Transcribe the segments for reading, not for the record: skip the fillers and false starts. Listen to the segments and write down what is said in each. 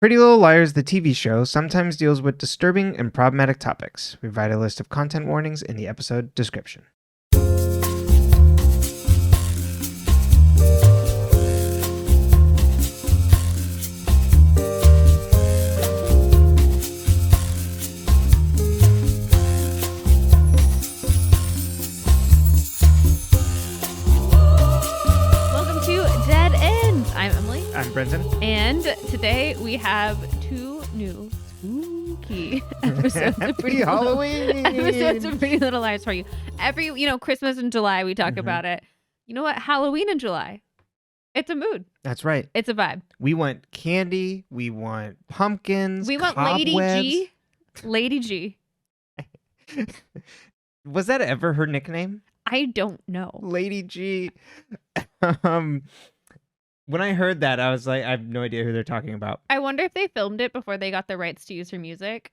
Pretty Little Liars, the TV show, sometimes deals with disturbing and problematic topics. We provide a list of content warnings in the episode description. Welcome to Dead Ends. I'm Emily. I'm Brenton. And today we have two new spooky episodes of Pretty Halloween episodes of Pretty Little Liars for you. Every, Christmas in July, we talk about it. You know what? Halloween in July. It's a mood. That's right. It's a vibe. We want candy. We want pumpkins. We want cobwebs. Lady G. Lady G. Was that ever her nickname? I don't know. Lady G. When I heard that, I was like, I have no idea who they're talking about. I wonder if they filmed it before they got the rights to use her music.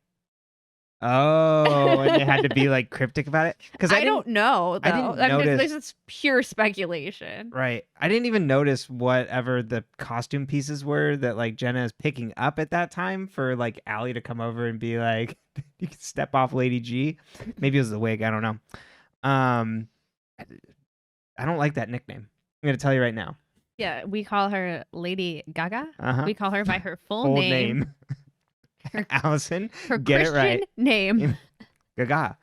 Oh, and they had to be like cryptic about it? Because I don't know, though. I didn't notice. This is pure speculation. Right. I didn't even notice whatever the costume pieces were that like Jenna is picking up at that time for like Allie to come over and be like, you can step off Lady G. Maybe it was the wig. I don't know. I don't like that nickname. I'm going to tell you right now. Yeah, we call her Lady Gaga. Uh-huh. We call her by her full name. Alison. Her Get Christian it right. name. Gaga.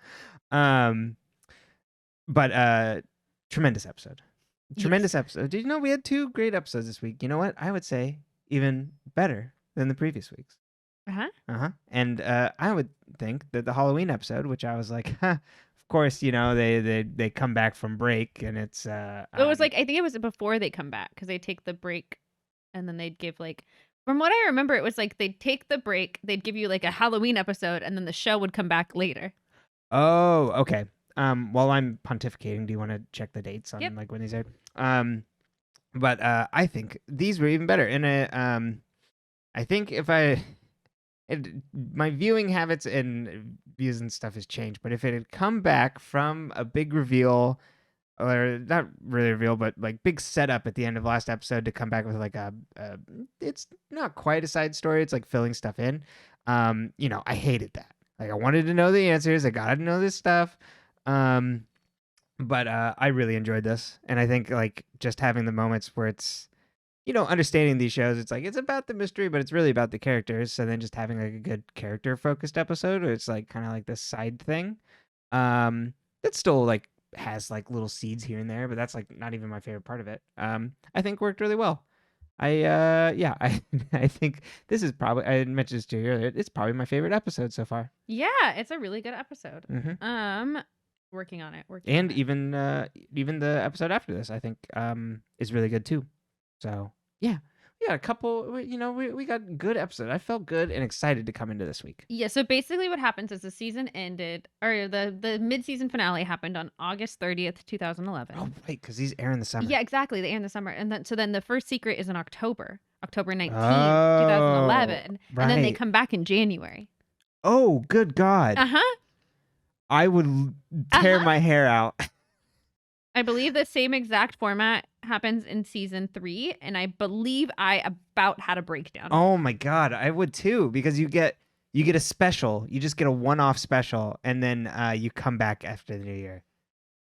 But tremendous episode. Tremendous episode. Did you know we had 2 great episodes this week? You know what? I would say even better than the previous weeks. Uh-huh. And I would think that the Halloween episode, which I was like, huh, of course, they come back from break and it's It was like, I think it was before they come back because they take the break and then they'd give like, from what I remember, it was like they'd take the break, they'd give you like a Halloween episode and then the show would come back later. Oh, okay. While I'm pontificating, do you want to check the dates on like when these are? But I think these were even better. And I think my viewing habits and views and stuff has changed, but if it had come back from a big reveal, or not really reveal, but like big setup at the end of last episode to come back with like it's not quite a side story. It's like filling stuff in. I hated that. Like I wanted to know the answers. I got to know this stuff. But I really enjoyed this. And I think like just having the moments where it's, understanding these shows, it's like, it's about the mystery, but it's really about the characters. So then just having like a good character focused episode where it's like kind of like this side thing. That still like has like little seeds here and there, but that's like not even my favorite part of it. I think worked really well. I think this is probably, I mentioned this to you earlier, it's probably my favorite episode so far. Yeah, it's a really good episode. Working on it. Even the episode after this, I think, is really good too. So yeah, we got a couple. We got good episodes. I felt good and excited to come into this week. Yeah. So basically, what happens is the season ended, or the mid-season finale happened on August 30th, 2011. Oh, right, because these air in the summer. Yeah, exactly. They air in the summer, and then the first secret is in October 19th, 2011, right. And then they come back in January. Oh, good God! I would tear my hair out. I believe the same exact format happens in season 3, and I believe I about had a breakdown. Oh my God, I would too, because you get a special. You just get a one-off special, and then you come back after the new year.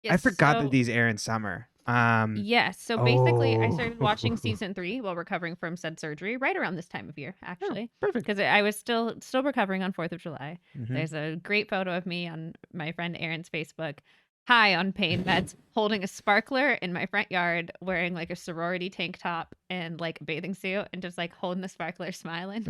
Yes, I forgot that these air in summer. Yes. So basically, I started watching season 3 while recovering from said surgery right around this time of year, actually. Oh, perfect. Because I was still recovering on 4th of July. Mm-hmm. There's a great photo of me on my friend Aaron's Facebook, high on pain meds, holding a sparkler in my front yard, wearing like a sorority tank top and like a bathing suit, and just like holding the sparkler, smiling.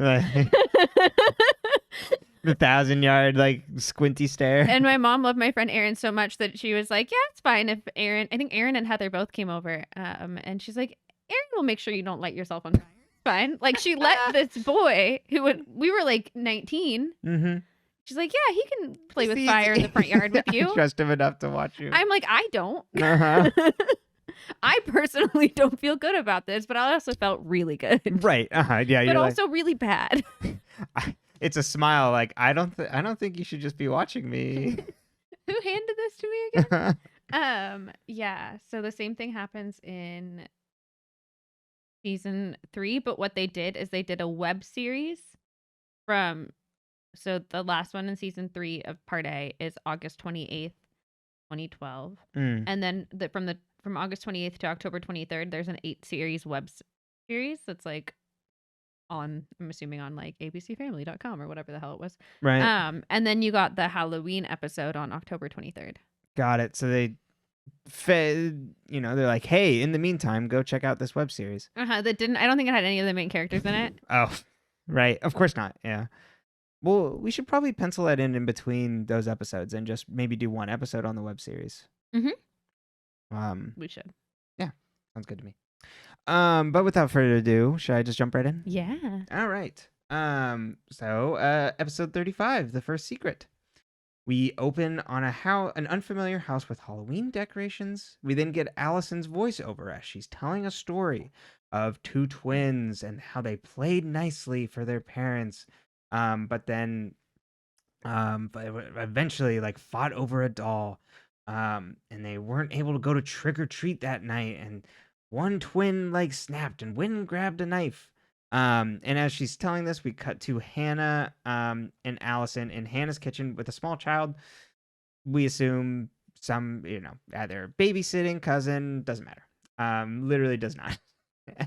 The 1,000-yard like squinty stare. And my mom loved my friend Aaron so much that she was like, yeah, it's fine if I think Aaron and Heather both came over, and she's like, Aaron will make sure you don't light yourself on fire. It's fine. Like she let this boy we were like 19. Mm-hmm. She's like, yeah, he can play with fire in the front yard with you. I trust him enough to watch you. I'm like, I don't. Uh-huh. I personally don't feel good about this, but I also felt really good. Right. Yeah. But also really bad. It's a smile. Like I don't think you should just be watching me. Who handed this to me again? Yeah. So the same thing happens in season 3, but what they did is they did a web series So the last one in season 3 of part A is August 28th, 2012. And then from August 28th to October 23rd, there's an 8-series web series that's like I'm assuming on like abcfamily.com or whatever the hell it was. Right. And then you got the Halloween episode on October 23rd. Got it. So they they're like, hey, in the meantime, go check out this web series. I don't think it had any of the main characters in it. Oh, right. Of course not. Yeah. Well, we should probably pencil that in between those episodes and just maybe do one episode on the web series. We should. Yeah, sounds good to me. But without further ado, should I just jump right in? Yeah. All right. So episode 35, The First Secret. We open on an unfamiliar house with Halloween decorations. We then get Alison's voiceover as she's telling a story of 2 twins and how they played nicely for their parents, but eventually like fought over a doll, and they weren't able to go to trick or treat that night. And one twin like snapped and went and grabbed a knife. And as she's telling this, we cut to Hannah and Alison in Hannah's kitchen with a small child. We assume some, either babysitting, cousin, doesn't matter. Literally does not.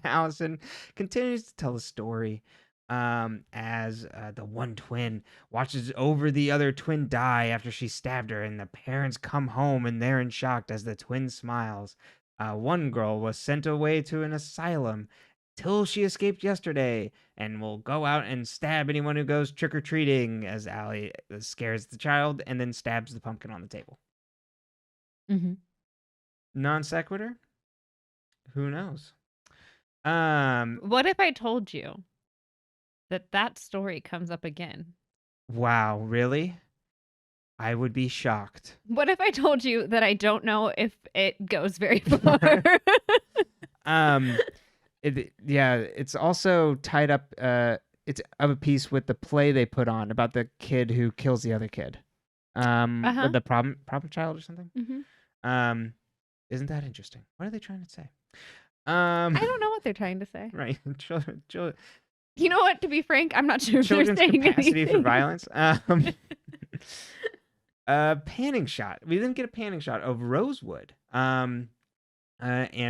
Alison continues to tell the story as the one twin watches over the other twin die after she stabbed her, and the parents come home and they're in shock as the twin smiles. One girl was sent away to an asylum till she escaped yesterday and will go out and stab anyone who goes trick-or-treating, as Allie scares the child and then stabs the pumpkin on the table. Non sequitur? Who knows? What if I told you that story comes up again? Wow, really? I would be shocked. What if I told you that I don't know if it goes very far? It's also tied up. It's of a piece with the play they put on about the kid who kills the other kid. With the problem child or something. Isn't that interesting? What are they trying to say? I don't know what they're trying to say. Right, children. You know what? To be frank, I'm not sure if they're saying capacity anything. for violence. Panning shot. We then get a panning shot of Rosewood. And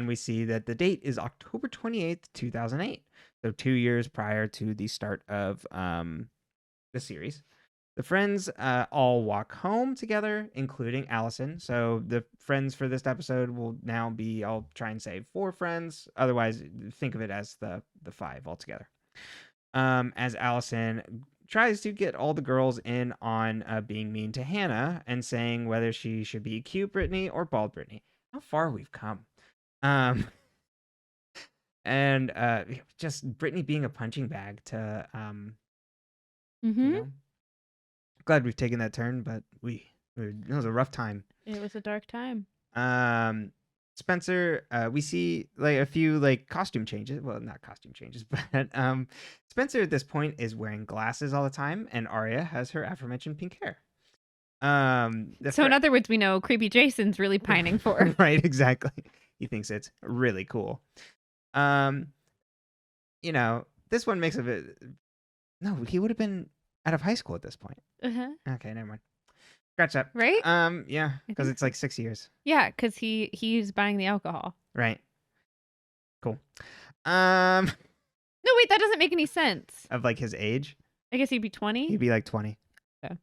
we see that the date is October 28th, 2008. So 2 years prior to the start of the series. The friends all walk home together, including Alison. So the friends for this episode will now be, I'll try and say 4 friends. Otherwise, think of it as the 5 altogether. As Alison tries to get all the girls in on being mean to Hannah and saying whether she should be cute Brittany or bald Brittany. How far we've come. And just Brittany being a punching bag to glad we've taken that turn, but it was a rough time. It was a dark time. Spencer, we see like a few like costume changes. Well, not costume changes, but Spencer at this point is wearing glasses all the time, and Arya has her aforementioned pink hair. So in other words, we know creepy Jason's really pining for. Right, exactly. He thinks it's really cool. This one makes it. No, he would have been out of high school at this point. Okay, never mind. Scratch that. Right? Yeah, because it's like 6 years. Yeah, because he's buying the alcohol. Right. Cool. No, wait, that doesn't make any sense. Of like his age? I guess he'd be 20. He'd be like 20. Yeah.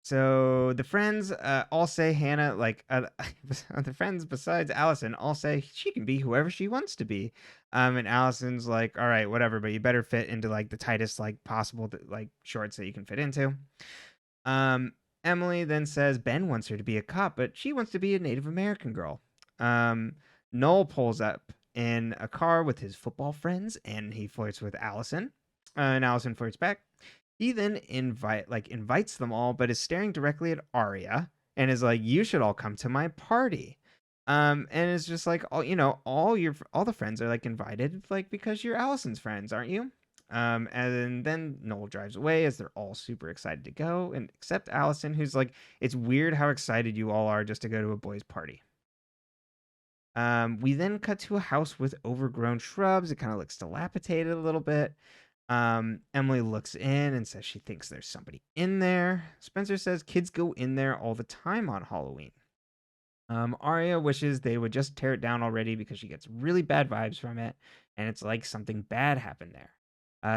So the friends all say Hannah, like the friends besides Alison all say she can be whoever she wants to be. And Alison's like, all right, whatever, but you better fit into like the tightest like possible like shorts that you can fit into. Emily then says Ben wants her to be a cop, but she wants to be a Native American girl. Noel pulls up in a car with his football friends and he flirts with Alison. And Alison flirts back. He then invites them all, but is staring directly at Arya and is like, "You should all come to my party." And it's just like, all the friends are like invited, like because you're Alison's friends, aren't you? And then Noel drives away as they're all super excited to go, and except Alison, who's like, "It's weird how excited you all are just to go to a boys' party." We then cut to a house with overgrown shrubs. It kind of looks dilapidated a little bit. Emily looks in and says she thinks there's somebody in there. Spencer says kids go in there all the time on Halloween. Arya wishes they would just tear it down already because she gets really bad vibes from it, and it's like something bad happened there.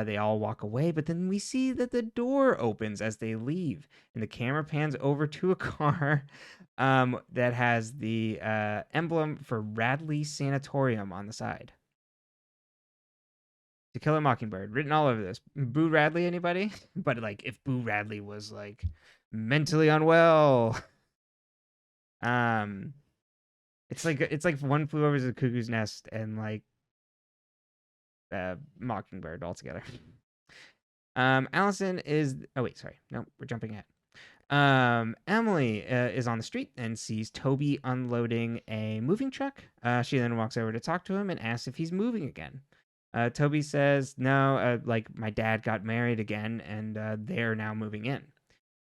They all walk away, but then we see that the door opens as they leave, and the camera pans over to a car that has the emblem for Radley Sanatorium on the side. To Kill a Mockingbird, written all over this. Boo Radley, anybody? But like, if Boo Radley was like mentally unwell, it's like One Flew Over the Cuckoo's Nest and like Mockingbird altogether. Alison is. Oh wait, sorry. No, we're jumping ahead. Emily is on the street and sees Toby unloading a moving truck. She then walks over to talk to him and asks if he's moving again. Toby says, no, like my dad got married again and they're now moving in.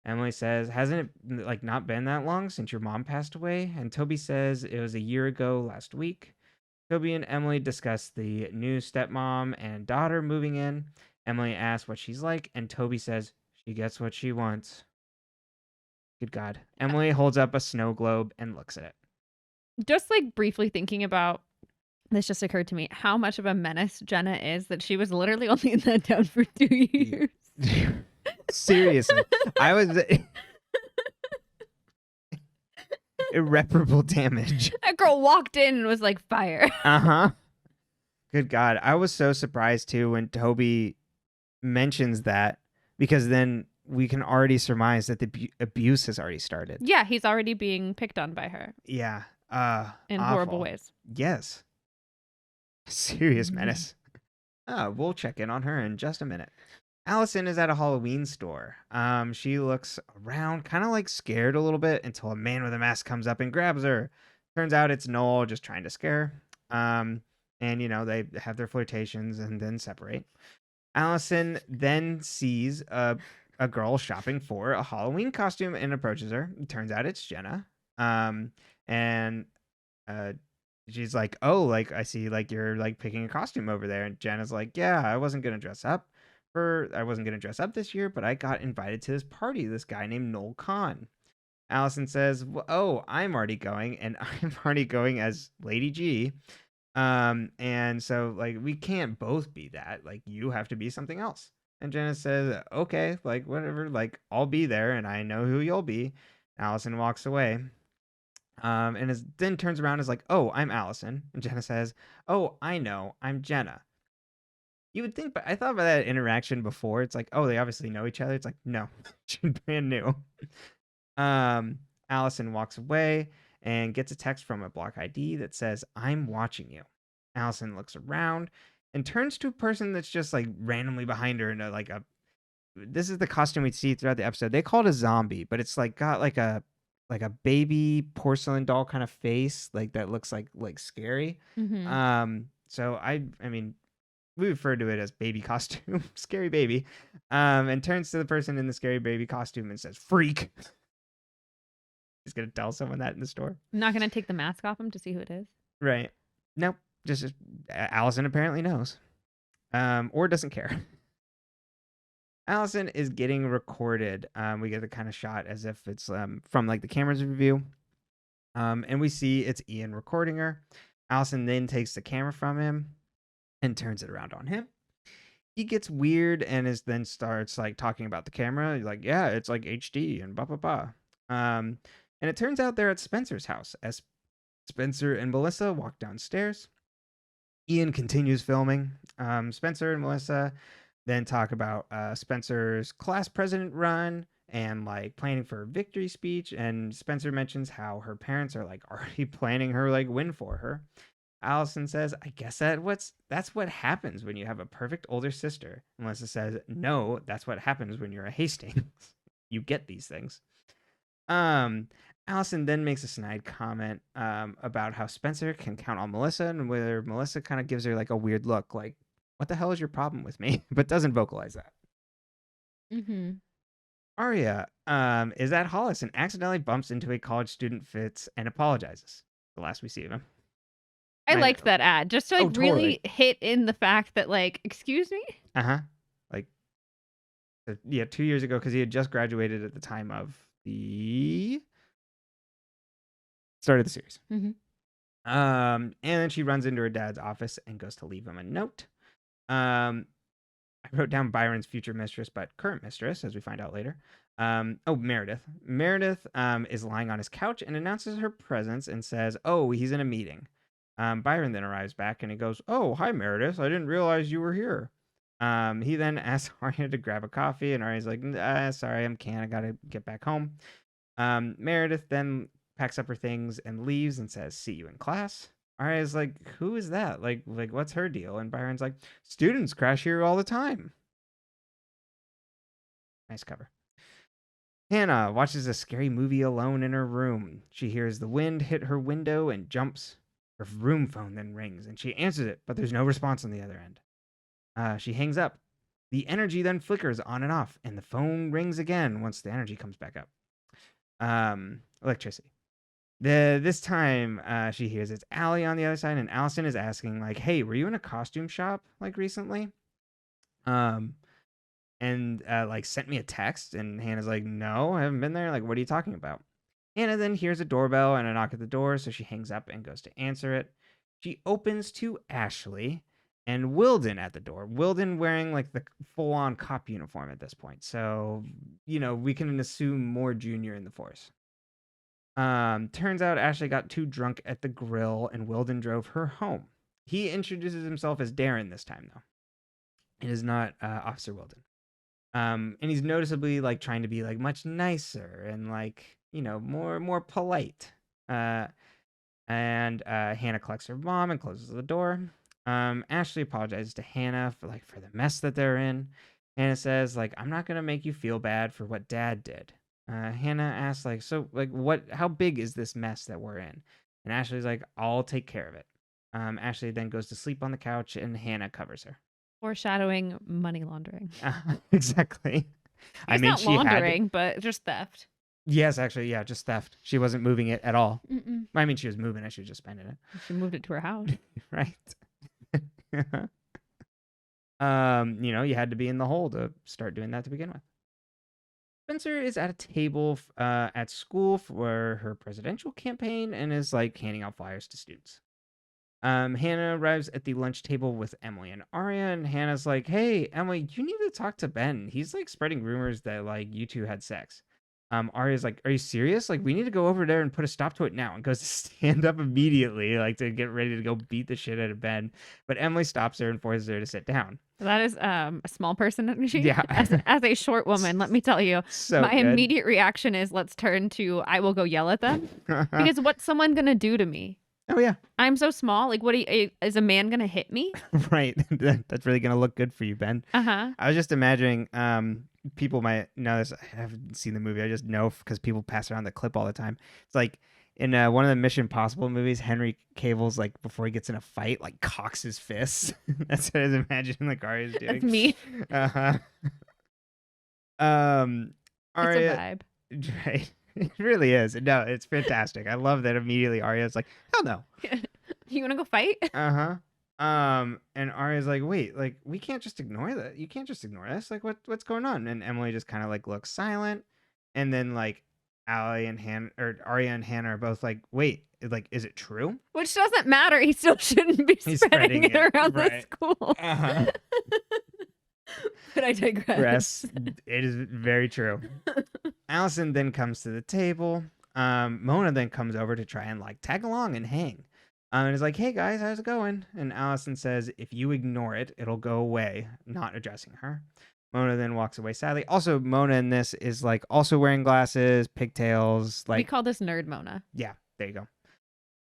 Emily says, hasn't it like not been that long since your mom passed away? And Toby says it was a year ago last week. Toby and Emily discuss the new stepmom and daughter moving in. Emily asks what she's like, and Toby says she gets what she wants. Good God. Emily holds up a snow globe and looks at it. Just like briefly thinking about this just occurred to me how much of a menace Jenna is that she was literally only in that town for 2 years. Seriously. I was irreparable damage. That girl walked in and was like fire. Uh-huh. Good God. I was so surprised too when Toby mentions that, because then we can already surmise that the abuse has already started. Yeah, he's already being picked on by her. Yeah. In awful. horrible ways. Yes. Serious menace. We'll check in on her in just a minute. Alison is at a Halloween store. She looks around, kind of like scared a little bit, until a man with a mask comes up and grabs her. Turns out it's Noel just trying to scare her. And, you know, they have their flirtations and then separate. Alison then sees a girl shopping for a Halloween costume and approaches her. It turns out it's Jenna. She's like, oh, like I see like you're like picking a costume over there. And Jenna's like, yeah, I wasn't going to dress up this year, but I got invited to this party, this guy named Noel Khan. Alison says, well, oh, I'm already going, and I'm already going as Lady G. And so like we can't both be that. Like you have to be something else. And Jenna says, okay, like whatever, like I'll be there and I know who you'll be. Alison walks away. And then turns around and is like, oh, I'm Alison. And Jenna says, oh, I know, I'm Jenna. You would think, but I thought about that interaction before. It's like, oh, they obviously know each other. It's like, no, she's brand new. Alison walks away and gets a text from a block ID that says, I'm watching you. Alison looks around and turns to a person that's just like randomly behind her in this is the costume we see throughout the episode. They call it a zombie, but it's like got like a baby porcelain doll kind of face, like that looks like scary. Mm-hmm. So I mean, we refer to it as baby costume, scary baby. And turns to the person in the scary baby costume and says, freak. He's gonna tell someone that in the store. I'm not gonna take the mask off him to see who it is. Right. Nope. Just Alison apparently knows. Or doesn't care. Alison is getting recorded. We get the kind of shot as if it's from like the camera's view. And we see it's Ian recording her. Alison then takes the camera from him and turns it around on him. He gets weird and then starts like talking about the camera. Like, yeah, it's like HD and blah, blah, blah. And it turns out they're at Spencer's house as Spencer and Melissa walk downstairs. Ian continues filming. Spencer and Melissa then talk about Spencer's class president run and like planning for a victory speech. And Spencer mentions how her parents are like already planning her like win for her. Alison says, I guess that's what happens when you have a perfect older sister. Melissa says, no, that's what happens when you're a Hastings. You get these things. Alison then makes a snide comment about how Spencer can count on Melissa, and whether Melissa kind of gives her like a weird look, like, what the hell is your problem with me? But doesn't vocalize that. Mm-hmm. Arya is at Hollis and accidentally bumps into a college student Fitz and apologizes. The last we see of him. I liked that ad just to like totally. really hit in the fact that like, excuse me? Uh-huh. So, yeah, 2 years ago, because he had just graduated at the time of the start of the series. Mhm. And then she runs into her dad's office and goes to leave him a note. I wrote down Byron's future mistress, but current mistress, as we find out later. Meredith. Meredith is lying on his couch and announces her presence and says, "Oh, he's in a meeting." Byron then arrives back and he goes, "Oh, hi, Meredith. I didn't realize you were here." He then asks Arya to grab a coffee, and Arya's like, "Sorry, I can't. I gotta get back home." Meredith then packs up her things and leaves and says, "See you in class." Arya's like, "Who is that? Like, what's her deal?" And Byron's like, "Students crash here all the time." Nice cover. Hannah watches a scary movie alone in her room. She hears the wind hit her window and jumps. Her room phone then rings and she answers it, but there's no response on the other end. She hangs up. The energy then flickers on and off, and the phone rings again once the energy comes back up. Electricity. This time she hears it's Allie on the other side, and Alison is asking, like, "Hey, were you in a costume shop like recently?" And like sent me a text, and Hannah's like, "No, I haven't been there. Like, what are you talking about?" Hannah then hears a doorbell and a knock at the door, so she hangs up and goes to answer it. She opens to Ashley and Wilden at the door. Wilden wearing like the full-on cop uniform at this point, so we can assume more junior in the force. Turns out Ashley got too drunk at the grill, and Wilden drove her home. He introduces himself as Darren this time, though. It is not Officer Wilden. And he's noticeably like trying to be like much nicer and like more polite. And Hannah collects her mom and closes the door. Ashley apologizes to Hannah for the mess that they're in. Hannah says like, "I'm not gonna make you feel bad for what Dad did." Hannah asks like, "So like how big is this mess that we're in?" And Ashley's like, "I'll take care of it." Ashley then goes to sleep on the couch and Hannah covers her. Foreshadowing money laundering. Exactly. It's not laundering, but just theft. Yes, actually, yeah, just theft. She wasn't moving it at all. Mm-mm. I mean, she was moving it. She was just spending it. She moved it to her house. Right. You had to be in the hole to start doing that to begin with. Spencer is at a table at school for her presidential campaign and is like handing out flyers to students. Hannah arrives at the lunch table with Emily and Arya, and Hannah's like, "Hey, Emily, you need to talk to Ben. He's like spreading rumors that like you two had sex." Arya's like, "Are you serious? Like, we need to go over there and put a stop to it now." And goes to stand up immediately, like to get ready to go beat the shit out of Ben. But Emily stops her and forces her to sit down. That is a small person energy. Yeah. As a short woman, let me tell you, So my good. immediate reaction is let's turn to I will go yell at them because what's someone gonna do to me? Oh yeah. I'm so small. Like, is a man gonna hit me? Right. That's really gonna look good for you, Ben. Uh-huh. I was just imagining people might know this. I haven't seen the movie. I just know because people pass around the clip all the time. It's like in one of the Mission Impossible movies, Henry Cavill's like before he gets in a fight, like cocks his fists. That's what I was imagining like Arya's doing. That's me. Uh-huh. Arya, it's a vibe. Right. It really is. No, it's fantastic. I love that immediately Arya's like, "Hell no." You want to go fight? Uh-huh. And Arya's like, "Wait, like we can't just ignore that. You can't just ignore this. Like what's going on?" And Emily just kind of like looks silent. And then like Arya and Hannah are both like, "Wait, like is it true?" Which doesn't matter. He still shouldn't be spreading it around the school. Uh-huh. But I digress. It is very true. Alison then comes to the table. Mona then comes over to try and like tag along and hang. And is like, "Hey guys, how's it going?" And Alison says, "If you ignore it, it'll go away," not addressing her. Mona then walks away sadly. Also, Mona in this is like also wearing glasses, pigtails. Like we call this nerd Mona. Yeah, there you go.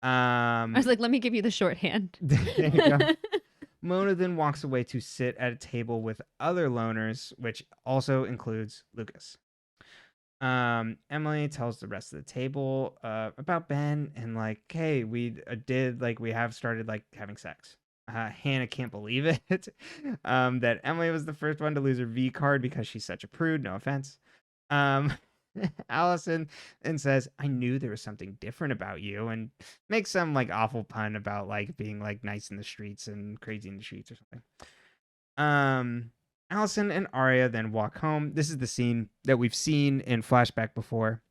I was like, let me give you the shorthand. There you go. Mona then walks away to sit at a table with other loners, which also includes Lucas. Emily tells the rest of the table about Ben and like, "Hey, we have started like having sex." Hannah can't believe it that Emily was the first one to lose her V card because she's such a prude. No offense. Alison and says, "I knew there was something different about you," and makes some like awful pun about like being like nice in the streets and crazy in the streets or something. Alison and Arya then walk home. This is the scene that we've seen in flashback before.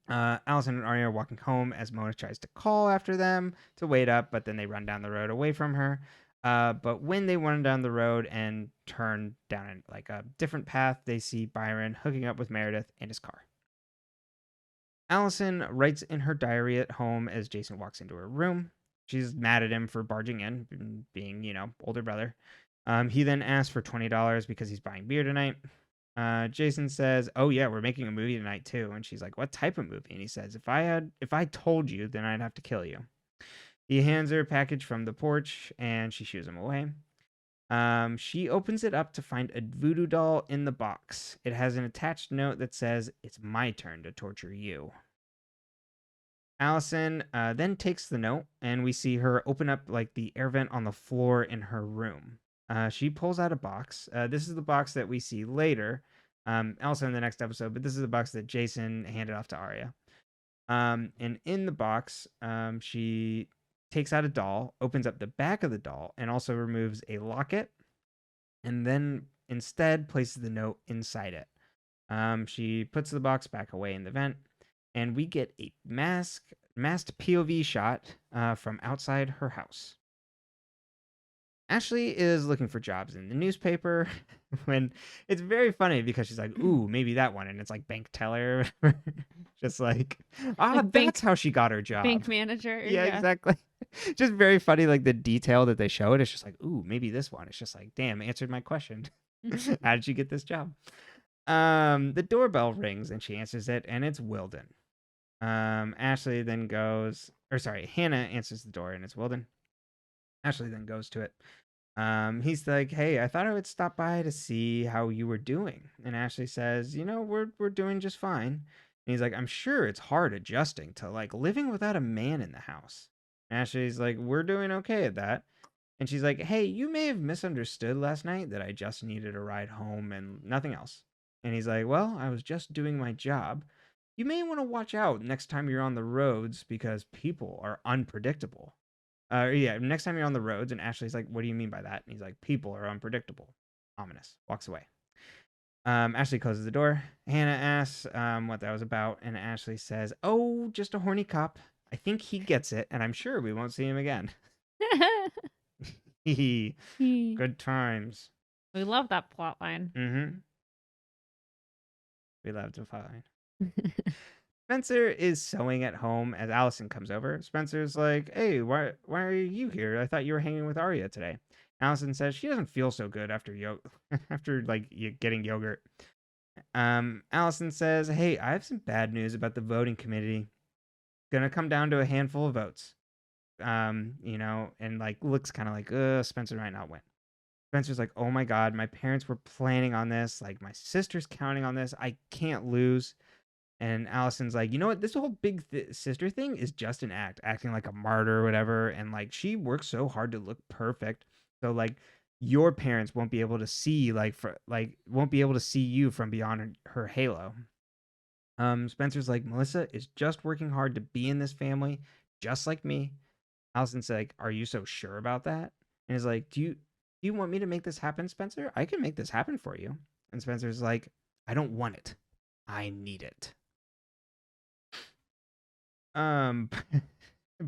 Alison and Arya are walking home as Mona tries to call after them to wait up, but then they run down the road away from her. But when they run down the road and turn down like a different path, they see Byron hooking up with Meredith in his car. Alison writes in her diary at home as Jason walks into her room. She's mad at him for barging in, being, older brother. He then asks for $20 because he's buying beer tonight. Jason says, "Oh yeah, we're making a movie tonight too." And she's like, "What type of movie?" And he says, "If I told you, then I'd have to kill you." He hands her a package from the porch, and she shoos him away. She opens it up to find a voodoo doll in the box. It has an attached note that says, "It's my turn to torture you." Alison then takes the note, and we see her open up like the air vent on the floor in her room. She pulls out a box. This is the box that we see later, also in the next episode, but this is the box that Jason handed off to Arya. And in the box, she takes out a doll, opens up the back of the doll, and also removes a locket, and then instead places the note inside it. She puts the box back away in the vent, and we get a masked POV shot from outside her house. Ashley is looking for jobs in the newspaper when it's very funny because she's like, "Ooh, maybe that one," and it's like bank teller, just like, that's how she got her job. Bank manager. Yeah, exactly. Just very funny, like the detail that they show it. It's just like, "Ooh, maybe this one." It's just like, "Damn, answered my question." How did you get this job? The doorbell rings and she answers it, and it's Wilden. Ashley then Hannah answers the door, and it's Wilden. Ashley then goes to it. He's like, "Hey, I thought I would stop by to see how you were doing." And Ashley says, "We're doing just fine." And he's like, "I'm sure it's hard adjusting to like living without a man in the house." And Ashley's like, "We're doing okay at that." And she's like, "Hey, you may have misunderstood last night that I just needed a ride home and nothing else." And he's like, "Well, I was just doing my job. You may want to watch out next time you're on the roads because people are unpredictable." Next time you're on the roads. And Ashley's like, "What do you mean by that?" And he's like, "People are unpredictable." Ominous. Walks away. Ashley closes the door. Hannah asks what that was about, and Ashley says, "Oh, just a horny cop. I think he gets it, and I'm sure we won't see him again." Good times. We love that plot line. Mm-hmm. We love to find. Spencer is sewing at home as Alison comes over. Spencer's like, "Hey, why are you here? I thought you were hanging with Arya today." Alison says she doesn't feel so good after getting yogurt. Alison says, "Hey, I have some bad news about the voting committee. Gonna come down to a handful of votes." And like looks kind of like, Spencer might not win. Spencer's like, "Oh my God, my parents were planning on this. Like my sister's counting on this. I can't lose." And Allison's like, "You know what? This whole big sister thing is just an act, acting like a martyr or whatever. And like, she works so hard to look perfect. So like, your parents won't be able to see won't be able to see you from beyond her halo." Spencer's like, "Melissa is just working hard to be in this family, just like me." Allison's like, "Are you so sure about that?" And he's like, Do you want me to make this happen, Spencer? I can make this happen for you." And Spencer's like, "I don't want it. I need it."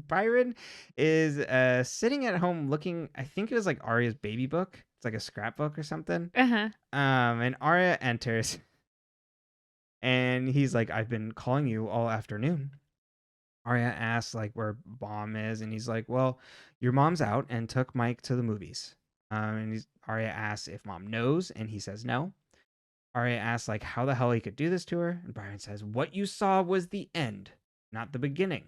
Byron is sitting at home looking, I think it was like Arya's baby book. It's like a scrapbook or something. And Arya enters and he's like, "I've been calling you all afternoon." Arya asks like where Mom is, and he's like, "Well, your mom's out and took Mike to the movies." And Arya asks if Mom knows, and he says no. Arya asks like how the hell he could do this to her, and Byron says, "What you saw was the end, not the beginning."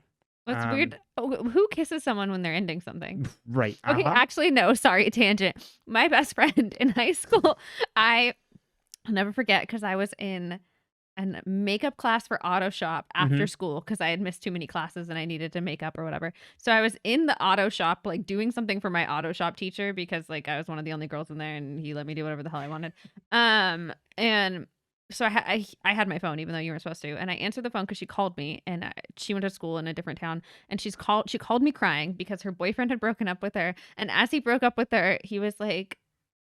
That's weird. Who kisses someone when they're ending something? Right. Okay, actually, no. Sorry, tangent. My best friend in high school, I'll never forget because I was in a makeup class for auto shop after school because I had missed too many classes and I needed to make up or whatever. So I was in the auto shop, like doing something for my auto shop teacher because like I was one of the only girls in there and he let me do whatever the hell I wanted. And so I had my phone even though you weren't supposed to, and I answered the phone because she called me, and she went to school in a different town, and she called me crying because her boyfriend had broken up with her, and as he broke up with her, he was like,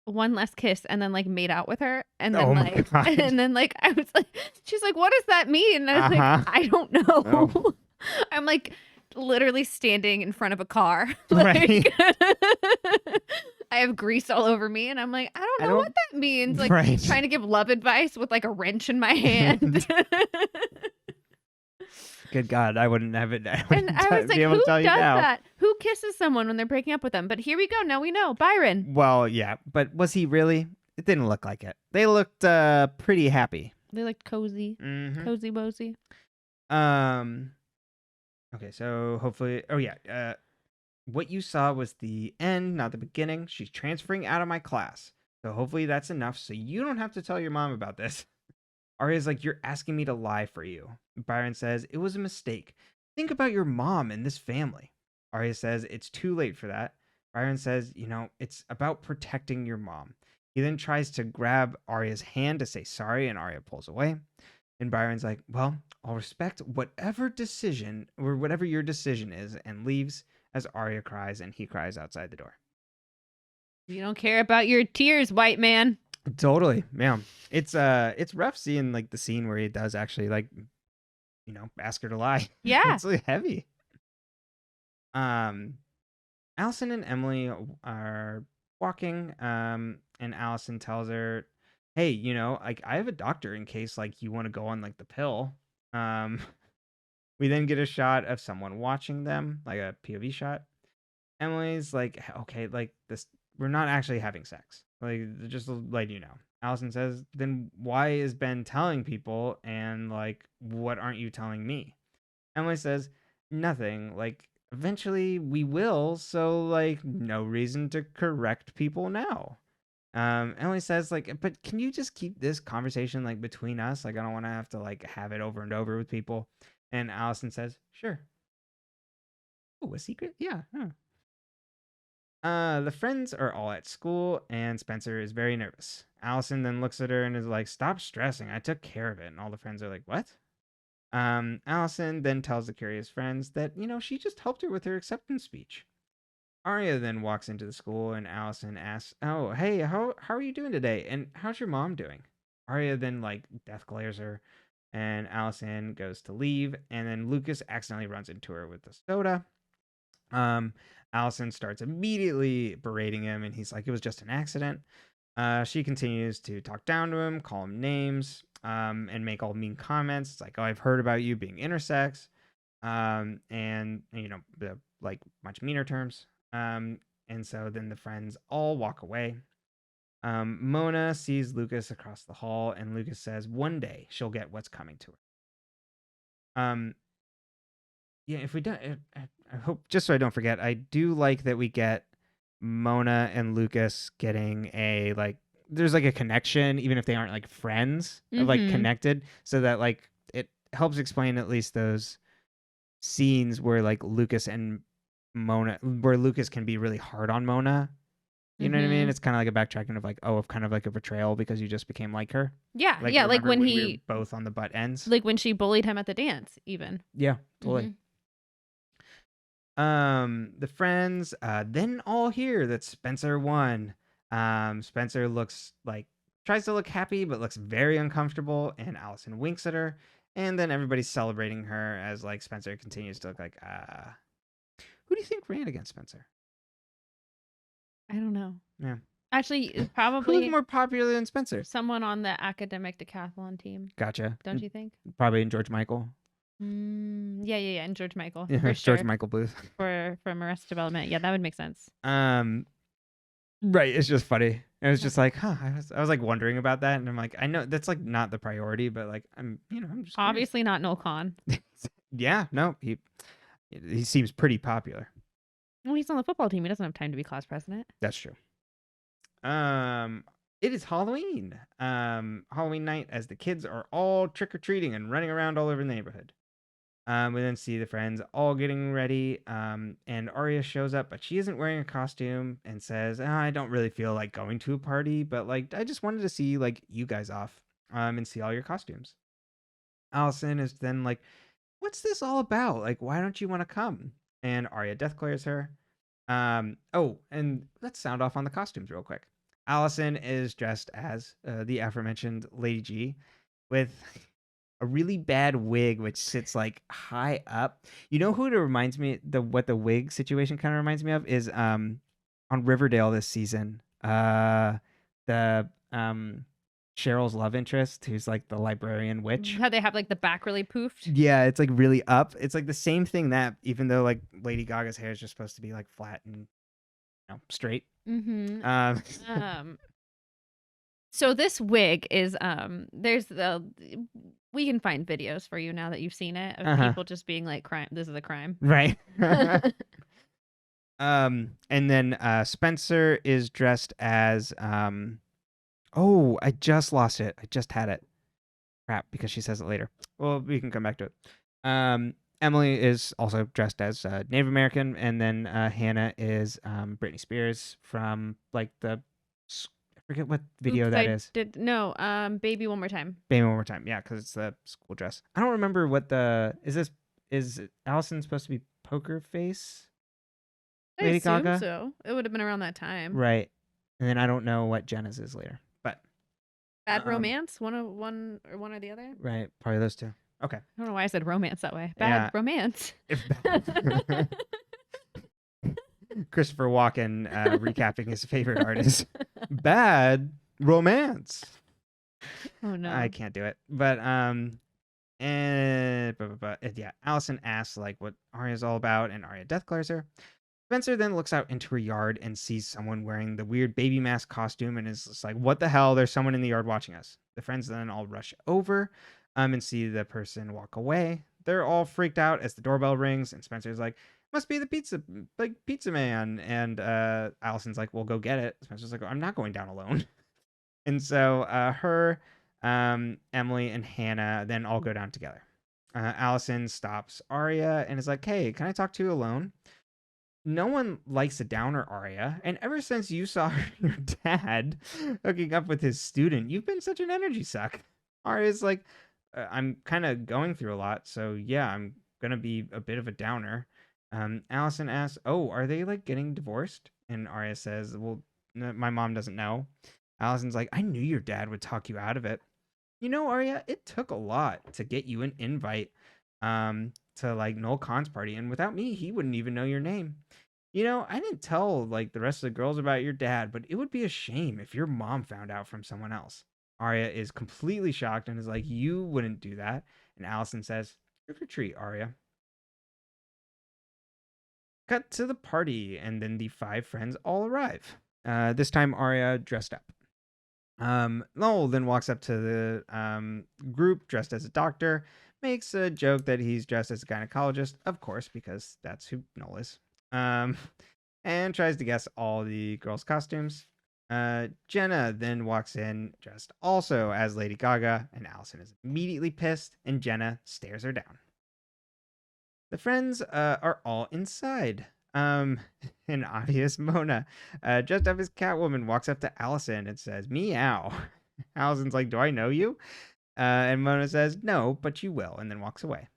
one last kiss and then like made out with her and then Oh my like God. and then like I was like she's like, what does that mean? And I was like, Uh-huh. I don't know. Oh. I'm like literally standing in front of a car. Right. I have grease all over me and I'm like, I don't I know what don't. that means. Like Right. trying to give love advice with like a wrench in my hand. Good God, I wouldn't have it. I And wouldn't I was like, be able who to does tell you now. that? Who kisses someone when they're breaking up with them? But here we go. Now we know. Byron. Well, yeah, but was he really? It didn't look like it. They looked pretty happy. They looked cozy. Mm-hmm. Cozy wozy. Okay, so hopefully, oh yeah, what you saw was the end, not the beginning. She's transferring out of my class, so hopefully that's enough, so you don't have to tell your mom about this. Arya's like, you're asking me to lie for you. Byron says, it was a mistake. Think about your mom and this family. Arya says, it's too late for that. Byron says, it's about protecting your mom. He then tries to grab Arya's hand to say sorry, and Arya pulls away. And Byron's like, well, I'll respect whatever decision or whatever your decision is, and leaves as Arya cries and he cries outside the door. You don't care about your tears, white man. Totally. Yeah. It's rough seeing like the scene where he does actually like, ask her to lie. Yeah. It's really heavy. Alison and Emily are walking, and Alison tells her, hey, like I have a doctor in case like you want to go on like the pill. We then get a shot of someone watching them, like a POV shot. Emily's like, okay, like this, we're not actually having sex. Like, just to let you know. Alison says, then why is Ben telling people, and like, what aren't you telling me? Emily says, nothing. Like, eventually we will, so like, no reason to correct people now. Emily says, like, but can you just keep this conversation like between us? Like, I don't want to have to like have it over and over with people. And Alison says, sure. Oh, a secret? Yeah. Huh. The friends are all at school, and Spencer is very nervous. Alison then looks at her and is like, stop stressing. I took care of it. And all the friends are like, what? Alison then tells the curious friends that, she just helped her with her acceptance speech. Arya then walks into the school, and Alison asks, oh, hey, how are you doing today? And how's your mom doing? Arya then, like, death glares her, and Alison goes to leave, and then Lucas accidentally runs into her with the soda. Alison starts immediately berating him, and he's like, it was just an accident. She continues to talk down to him, call him names, and make all mean comments. It's like, oh, I've heard about you being intersex, and the like much meaner terms. And so then the friends all walk away. Mona sees Lucas across the hall, and Lucas says, one day she'll get what's coming to her. Yeah, if we don't, I hope, just so I don't forget, I do like that we get Mona and Lucas getting a like, there's like a connection, even if they aren't like friends, like connected, so that like it helps explain at least those scenes where like Lucas and Mona, where Lucas can be really hard on Mona. You know what I mean? It's kind of like a backtracking of like, oh, of kind of like a betrayal because you just became like her. Yeah, Like, yeah, like when we were both on the butt ends. like when she bullied him at the dance, even. Yeah, totally. The friends then all hear that Spencer won. Spencer tries to look happy but looks very uncomfortable, and Alison winks at her, and then everybody's celebrating her as like Spencer continues to look like who do you think ran against Spencer? I don't know. Yeah. Actually, probably who's more popular than Spencer? someone on the academic decathlon team. Gotcha. Don't you think? Probably George Michael. Yeah, and George Michael. Yeah, for George sure. Michael Bluth. From Arrested Development. Yeah, that would make sense. Right. It's just funny. It was just like, huh. I was like wondering about that, and I'm like, I know that's like not the priority, but like I'm just obviously not Noel Khan. Yeah, no, he seems pretty popular. Well, he's on the football team. He doesn't have time to be class president. That's true. It is Halloween. Halloween night, as the kids are all trick or treating and running around all over the neighborhood. We then see the friends all getting ready, and Arya shows up, but she isn't wearing a costume, and says, I don't really feel like going to a party, but like I just wanted to see like you guys off, and see all your costumes. Alison is then like, what's this all about? Like, why don't you want to come? And Arya death glares her. Oh, and let's sound off on the costumes real quick. Alison is dressed as the aforementioned Lady G with a really bad wig which sits like high up. You know who it reminds me what the wig situation kind of reminds me of is on Riverdale this season. The Cheryl's love interest who's like the librarian witch. How they have like the back really poofed. Yeah, it's like really up. It's like the same thing that even though like Lady Gaga's hair is just supposed to be like flat and straight. Mm-hmm. Um, So this wig is there's the we can find videos for you now that you've seen it of people just being like crime. This is a crime. right. And then Spencer is dressed as oh, I just lost it. I just had it. Crap, because she says it later. Well, we can come back to it. Emily is also dressed as Native American, and then Hannah is Britney Spears from like the I forget what video Oops, that I is. Baby One More Time. Baby One More Time, yeah, because it's the school dress. I don't remember what is Alison supposed to be Poker Face? I Lady assume Gaga? so. It would have been around that time. Right. And then I don't know what Jenna's is later. But Bad Romance, one or the other. Right, probably those two. Okay. I don't know why I said romance that way. Bad Romance. Christopher Walken recapping his favorite artist. Bad Romance. Oh no. I can't do it. But yeah, Alison asks like what Arya's all about, and Arya deathglares her. Spencer then looks out into her yard and sees someone wearing the weird baby mask costume and is just like, what the hell? There's someone in the yard watching us. The friends then all rush over and see the person walk away. They're all freaked out as the doorbell rings, and Spencer's like, must be the pizza man. And Allison's like, well, go get it. Spencer's like, I'm not going down alone. And so her, Emily, and Hannah then all go down together. Allison stops Arya and is like, hey, can I talk to you alone? No one likes a downer, Arya, and ever since you saw your dad hooking up with his student, you've been such an energy suck. Arya's like, I'm kind of going through a lot, so yeah, I'm gonna be a bit of a downer. Allison asks, oh, are they like getting divorced? And Arya says, well, my mom doesn't know. Allison's like, I knew your dad would talk you out of it. You know, Arya, it took a lot to get you an invite to like Noel Khan's party, and without me, he wouldn't even know your name. You know, I didn't tell like the rest of the girls about your dad, but it would be a shame if your mom found out from someone else. Arya is completely shocked and is like, you wouldn't do that. And Allison says, trick or treat, Arya. Cut to the party, and then the 5 friends all arrive. This time, Arya dressed up. Noel then walks up to the group dressed as a doctor, makes a joke that he's dressed as a gynecologist, of course, because that's who Noel is. And tries to guess all the girls' costumes. Jenna then walks in dressed also as Lady Gaga, and Alison is immediately pissed, and Jenna stares her down. The friends are all inside. An obvious Mona, dressed up as Catwoman, walks up to Alison and says, meow. Allison's like, do I know you? And Mona says, no, but you will, and then walks away.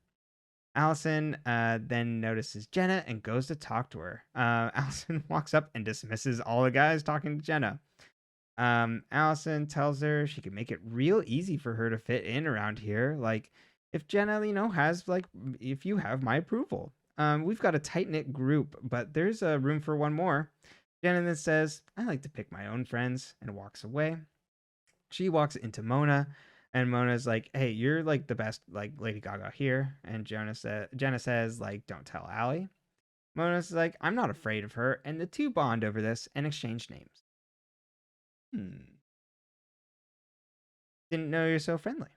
Alison then notices Jenna and goes to talk to her. Alison walks up and dismisses all the guys talking to Jenna. Alison tells her she can make it real easy for her to fit in around here. Like, if Jenna, has, like, if you have my approval. We've got a tight-knit group, but there's room for one more. Jenna then says, I like to pick my own friends, and walks away. She walks into Mona, and Mona's like, hey, you're, like, the best, like, Lady Gaga here. And Jenna says, like, don't tell Allie. Mona's like, I'm not afraid of her, and the two bond over this and exchange names. Didn't know you're so friendly.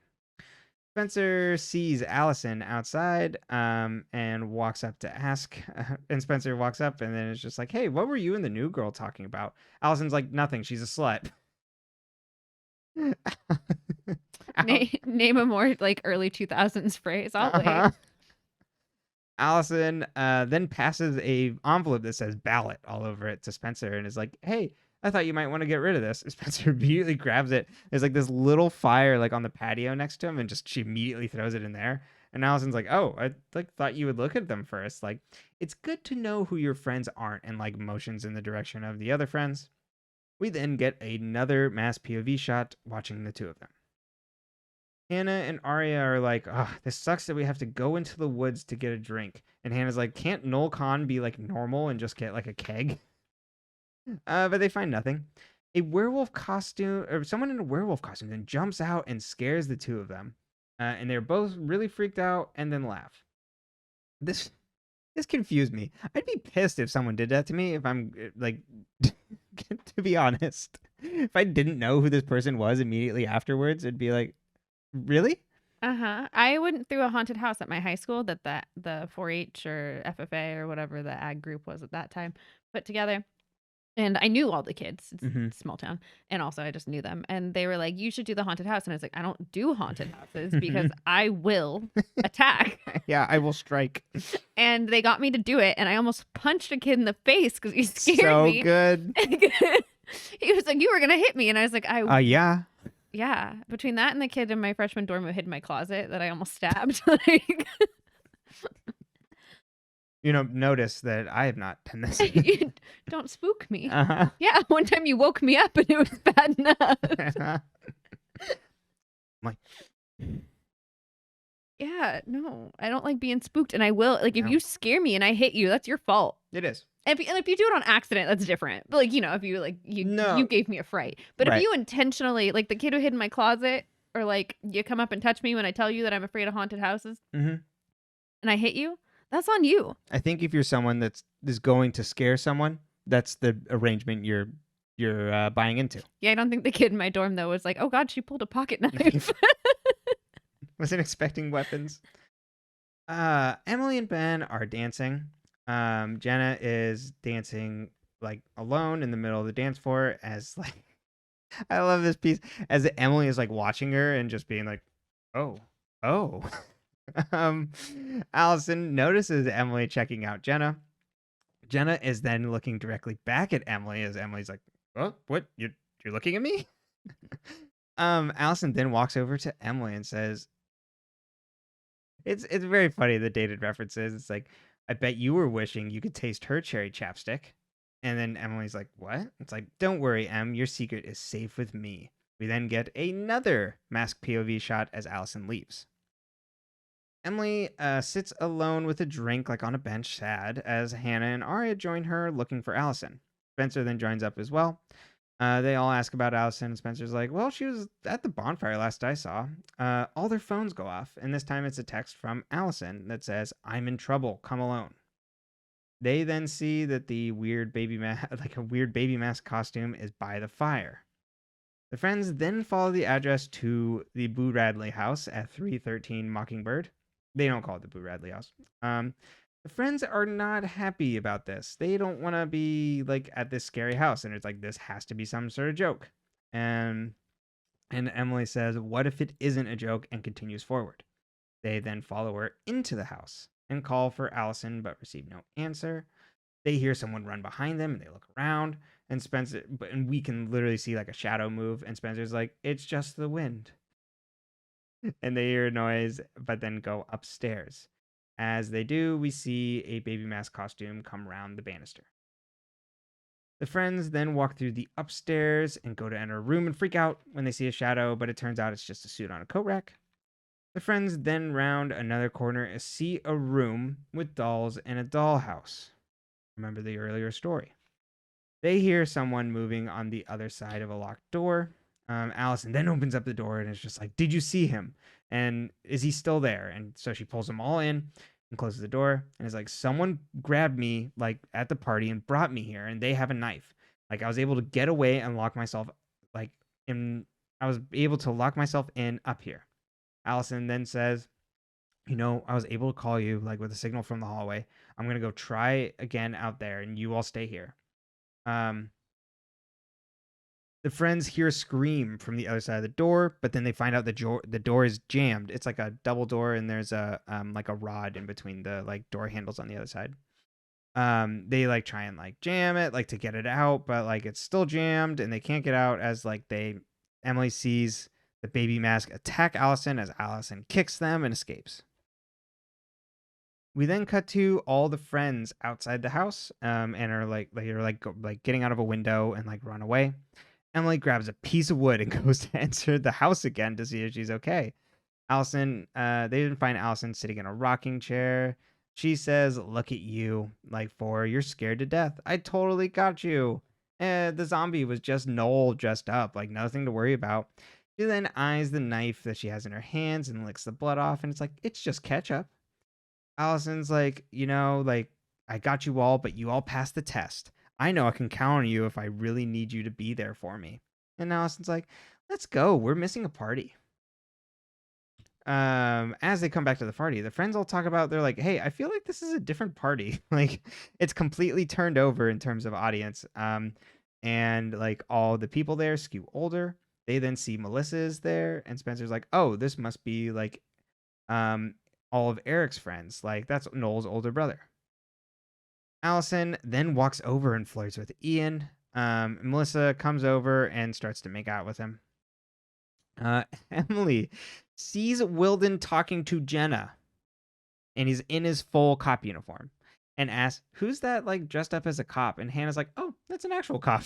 Spencer sees Alison outside and walks up to ask. And Spencer walks up and then it's just like, hey, what were you and the new girl talking about? Alison's like, nothing. She's a slut. Name a more like early 2000s phrase. I'll wait. Alison then passes a envelope that says ballot all over it to Spencer and is like, hey, I thought you might want to get rid of this. Spencer immediately grabs it. There's like this little fire like on the patio next to him, and she immediately throws it in there. And Allison's like, oh, I like thought you would look at them first. Like, it's good to know who your friends aren't, and like motions in the direction of the other friends. We then get another mass POV shot watching the two of them. Hannah and Arya are like, oh, this sucks that we have to go into the woods to get a drink. And Hannah's like, can't Noel Khan be like normal and just get like a keg? But they find nothing. A werewolf costume, or someone in a werewolf costume, then jumps out and scares the two of them. And they're both really freaked out and then laugh. This confused me. I'd be pissed if someone did that to me if I'm like, to be honest. If I didn't know who this person was immediately afterwards, it'd be like, really? I went through a haunted house at my high school that the 4-H or FFA or whatever the ag group was at that time put together. And I knew all the kids. It's a small town. And also I just knew them. And they were like, you should do the haunted house. And I was like, I don't do haunted houses because I will attack. Yeah, I will strike. And they got me to do it. And I almost punched a kid in the face because he scared me. So good. He was like, you were going to hit me. And I was like, yeah. Yeah. Between that and the kid in my freshman dorm who hid in my closet that I almost stabbed. Notice that I have not done this. Don't spook me. Yeah, one time you woke me up and it was bad enough. Yeah, no, I don't like being spooked, and I will. Like, if you scare me and I hit you, that's your fault. It is. And if you do it on accident, that's different. But, like, if you, like, you gave me a fright. But if you intentionally, like the kid who hid in my closet, or, like, you come up and touch me when I tell you that I'm afraid of haunted houses, and I hit you, that's on you. I think if you're someone that is going to scare someone, that's the arrangement you're buying into. Yeah, I don't think the kid in my dorm, though, was like, oh, God, she pulled a pocket knife. Wasn't expecting weapons. Emily and Ben are dancing. Jenna is dancing, like, alone in the middle of the dance floor as, like, I love this piece, as Emily is, like, watching her and just being like, oh. Alison notices Emily checking out Jenna. Jenna is then looking directly back at Emily as Emily's like, "Oh, what? You're looking at me?" Alison then walks over to Emily and says, "It's very funny the dated references. It's like, I bet you were wishing you could taste her cherry chapstick." And then Emily's like, "What?" It's like, "Don't worry, Em. Your secret is safe with me." We then get another masked POV shot as Alison leaves. Emily sits alone with a drink, like on a bench, sad, as Hannah and Arya join her looking for Alison. Spencer then joins up as well. They all ask about Alison, and Spencer's like, well, she was at the bonfire last I saw. All their phones go off, and this time it's a text from Alison that says, I'm in trouble, come alone. They then see that the weird baby mask costume is by the fire. The friends then follow the address to the Boo Radley house at 313 Mockingbird. They don't call it the Boo Radley house. The friends are not happy about this. They don't want to be like at this scary house, and it's like this has to be some sort of joke. And Emily says, "What if it isn't a joke?" and continues forward. They then follow her into the house and call for Alison, but receive no answer. They hear someone run behind them, and they look around. And and we can literally see like a shadow move. And Spencer's like, "It's just the wind." And they hear a noise, but then go upstairs. As they do, we see a baby mask costume come round the banister. The friends then walk through the upstairs and go to enter a room and freak out when they see a shadow, but it turns out it's just a suit on a coat rack. The friends then round another corner and see a room with dolls and a dollhouse. Remember the earlier story. They hear someone moving on the other side of a locked door. Alison then opens up the door and is just like, did you see him? And is he still there? And so she pulls them all in and closes the door and is like, someone grabbed me like at the party and brought me here, and they have a knife. Like, I was able to get away and lock myself in up here. Alison then says, I was able to call you like with a signal from the hallway. I'm going to go try again out there, and you all stay here. The friends hear a scream from the other side of the door, but then they find out the door is jammed. It's like a double door, and there's a like a rod in between the like door handles on the other side. They like try and like jam it like to get it out, but like it's still jammed, and they can't get out as like Emily sees the baby mask attack Alison as Alison kicks them and escapes. We then cut to all the friends outside the house, and are like getting out of a window and like run away. Emily grabs a piece of wood and goes to enter the house again to see if she's okay. Alison, they didn't find Alison sitting in a rocking chair. She says, "Look at you, like you're scared to death. I totally got you. The zombie was just Noel dressed up, like nothing to worry about." She then eyes the knife that she has in her hands and licks the blood off, and it's like, it's just ketchup. Allison's like, like, I got you all, but you all passed the test. I know I can count on you if I really need you to be there for me. And Allison's like, let's go. We're missing a party. As they come back to the party, the friends all talk about, they're like, hey, I feel like this is a different party. Like, it's completely turned over in terms of audience. And like all the people there skew older. They then see Melissa's there, and Spencer's like, oh, this must be like all of Eric's friends. Like, that's Noel's older brother. Allison then walks over and flirts with Ian. Melissa comes over and starts to make out with him. Emily sees Wilden talking to Jenna, and he's in his full cop uniform, and asks, who's that, like, dressed up as a cop? And Hannah's like, oh, that's an actual cop.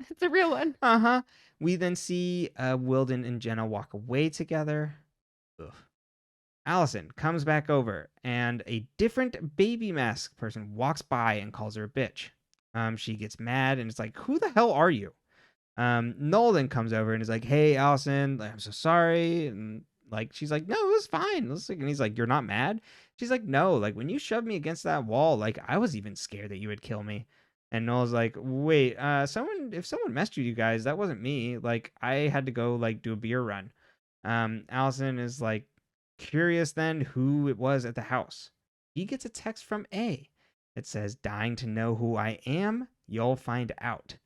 It's a real one. We then see Wilden and Jenna walk away together. Ugh. Alison comes back over, and a different baby mask person walks by and calls her a bitch. She gets mad, and it's like, who the hell are you? Noel then comes over and is like, hey, Alison, I'm so sorry. And like, she's like, no, it was fine. And he's like, you're not mad? She's like, no, like when you shoved me against that wall, like I was even scared that you would kill me. And Noel's like, wait, if someone messed with you guys, that wasn't me. Like, I had to go like do a beer run. Alison is like curious then who it was at the house. He gets a text from A. It says, dying to know who I am? You'll find out.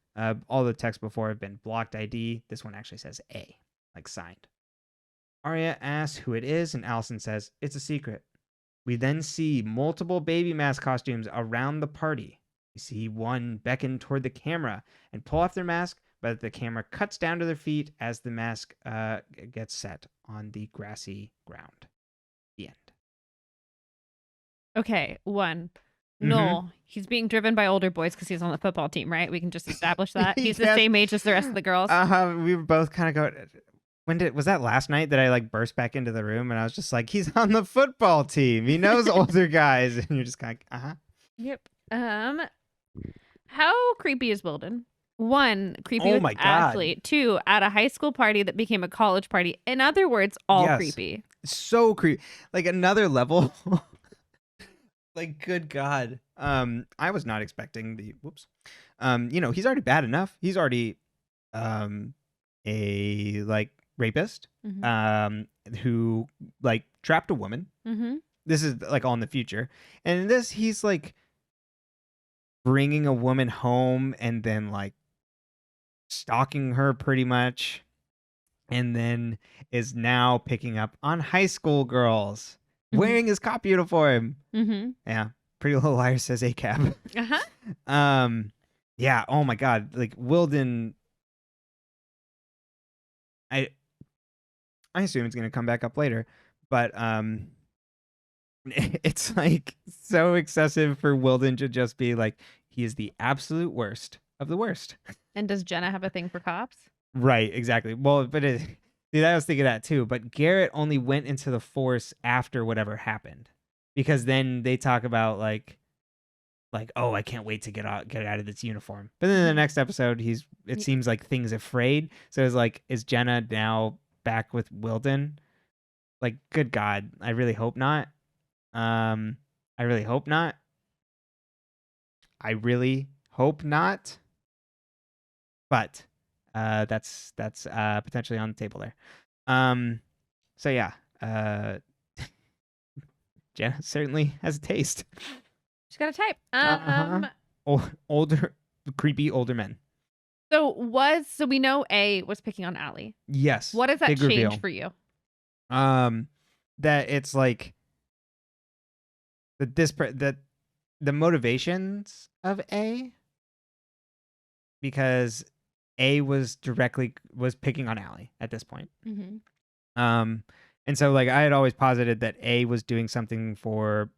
All the texts before have been blocked ID. This one actually says A, like signed. Arya asks who it is, and Alison says, it's a secret. We then see multiple baby mask costumes around the party. We see one beckon toward the camera and pull off their mask, but the camera cuts down to their feet as the mask gets set on the grassy ground. The end. Okay, Noel, he's being driven by older boys because he's on the football team, right? We can just establish that. He's the same age as the rest of the girls. We were both kind of going, was that last night that I like burst back into the room and I was just like, he's on the football team. He knows older guys. And you're just kind of, Yep. How creepy is Wilden? 1, creepy with Ashley. 2, at a high school party that became a college party. In other words, all creepy. So creepy. Like another level. Like, good God. I was not expecting he's already bad enough. He's already a like rapist, who like trapped a woman. This is like all in the future. And in this, he's like bringing a woman home and then like stalking her pretty much. And then is now picking up on high school girls. Wearing his cop uniform. Yeah. Pretty Little Liars says ACAB. Yeah. Oh my God. Like Wilden. I assume it's gonna come back up later, but it's like so excessive for Wilden to just be like, he is the absolute worst of the worst. And does Jenna have a thing for cops? Right. Exactly. Well, but dude, I was thinking that too, but Garrett only went into the force after whatever happened, because then they talk about like, oh, I can't wait to get out of this uniform. But then in the next episode, it seems like things are frayed. So it's like, is Jenna now back with Wilden? Like, good God, I really hope not. I really hope not. But that's potentially on the table there. So yeah, Jenna certainly has a taste. She's got a type. Older, creepy older men. So we know A was picking on Allie. Yes. What does that change reveal for you? That it's like that the motivations of A, because A was picking on Allie at this point. And so like I had always posited that A was doing something for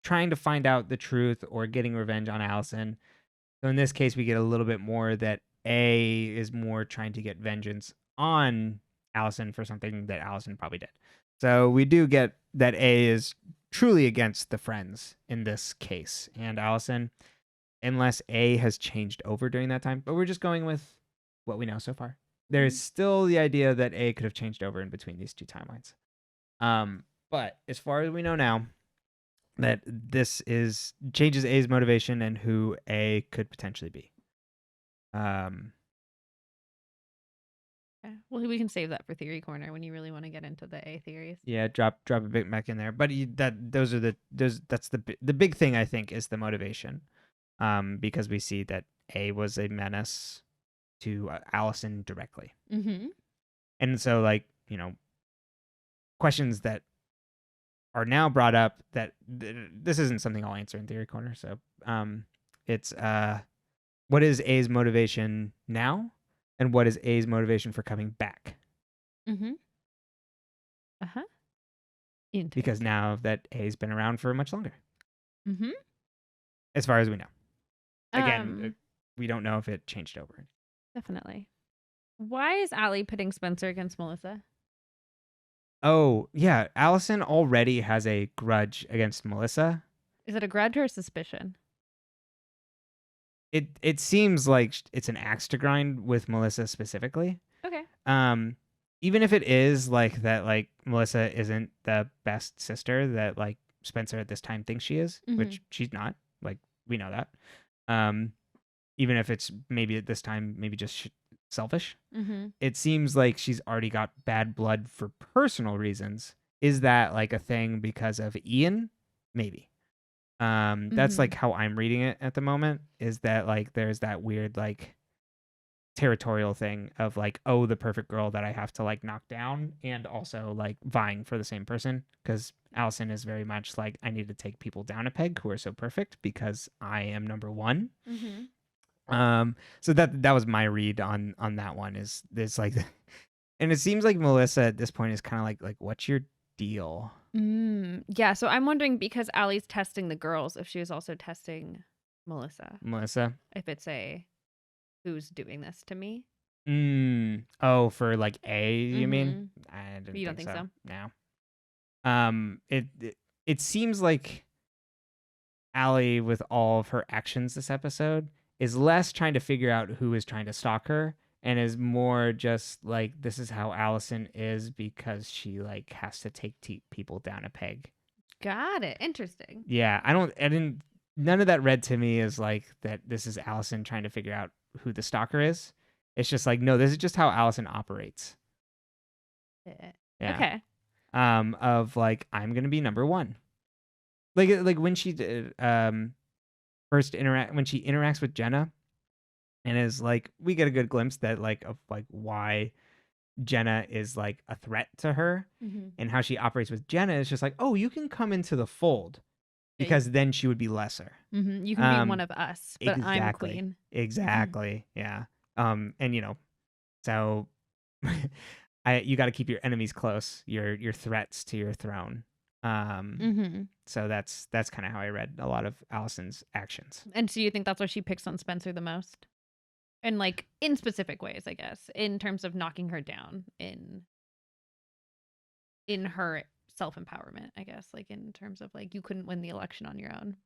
trying to find out the truth or getting revenge on Alison. So in this case, we get a little bit more that A is more trying to get vengeance on Alison for something that Alison probably did. So we do get that A is truly against the friends in this case and Alison, unless A has changed over during that time. But we're just going with what we know so far. There's still the idea that A could have changed over in between these two timelines. But as far as we know now, that this is changes A's motivation and who A could potentially be. Okay. Well, we can save that for Theory Corner when you really want to get into the A theories. Yeah, drop a bit back in there. But that's the big thing, I think, is the motivation. Because we see that A was a menace to Alison directly. Mm-hmm. And so, like, questions that are now brought up that this isn't something I'll answer in Theory Corner. So it's what is A's motivation now? And what is A's motivation for coming back? Mm-hmm. Uh-huh. Because now that A's been around for much longer. Mm-hmm. As far as we know. Again, we don't know if it changed over. Definitely. Why is Allie pitting Spencer against Melissa? Oh, yeah. Alison already has a grudge against Melissa. Is it a grudge or a suspicion? It seems like it's an axe to grind with Melissa specifically. Okay. Even if it is like that, like Melissa isn't the best sister that like Spencer at this time thinks she is, which she's not. Like we know that. Even if it's maybe at this time, maybe just selfish. It seems like she's already got bad blood for personal reasons. Is that like a thing because of Ian? Maybe. That's like how I'm reading it at the moment, is that like there's that weird like territorial thing of like, oh, the perfect girl that I have to like knock down, and also like vying for the same person, because Alison is very much like, I need to take people down a peg who are so perfect because I am number one. So that was my read on that one, is this like and it seems like Melissa at this point is kind of like what's your deal? Yeah, so I'm wondering, because Allie's testing the girls, if she was also testing Melissa. If it's a who's doing this to me. Oh, for like A, you mean? I didn't You don't think so? No. It seems like Allie, with all of her actions this episode, is less trying to figure out who is trying to stalk her, and is more just like, this is how Alison is because she like has to take people down a peg. Got it. Interesting. Yeah, none of that read to me as like that this is Alison trying to figure out who the stalker is. It's just like, no, this is just how Alison operates. Yeah. Okay. Of like, I'm gonna be number one. Like when she when she interacts with Jenna, and is like, we get a good glimpse that like of like why Jenna is like a threat to her, and how she operates with Jenna is just like, oh, you can come into the fold, because then she would be lesser. You can be one of us, but exactly. I'm queen. Exactly. Yeah. And so you got to keep your enemies close, your threats to your throne. So that's kind of how I read a lot of Alison's actions. And so you think that's why she picks on Spencer the most? And like in specific ways, I guess, in terms of knocking her down in her self-empowerment, I guess, like in terms of like, you couldn't win the election on your own.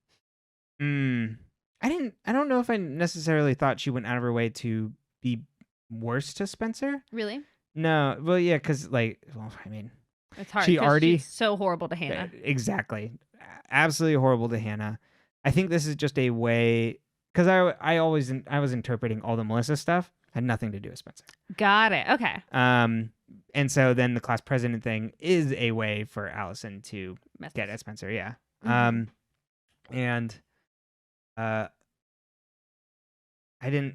I don't know if I necessarily thought she went out of her way to be worse to Spencer. Really? No. Well, yeah, because like, I mean, it's hard. She's so horrible to Hannah. Exactly. Absolutely horrible to Hannah. I think this is just a way, because I was interpreting all the Melissa stuff had nothing to do with Spencer. Got it. Okay. And so then the class president thing is a way for Alison to get at Spencer. Yeah. And I didn't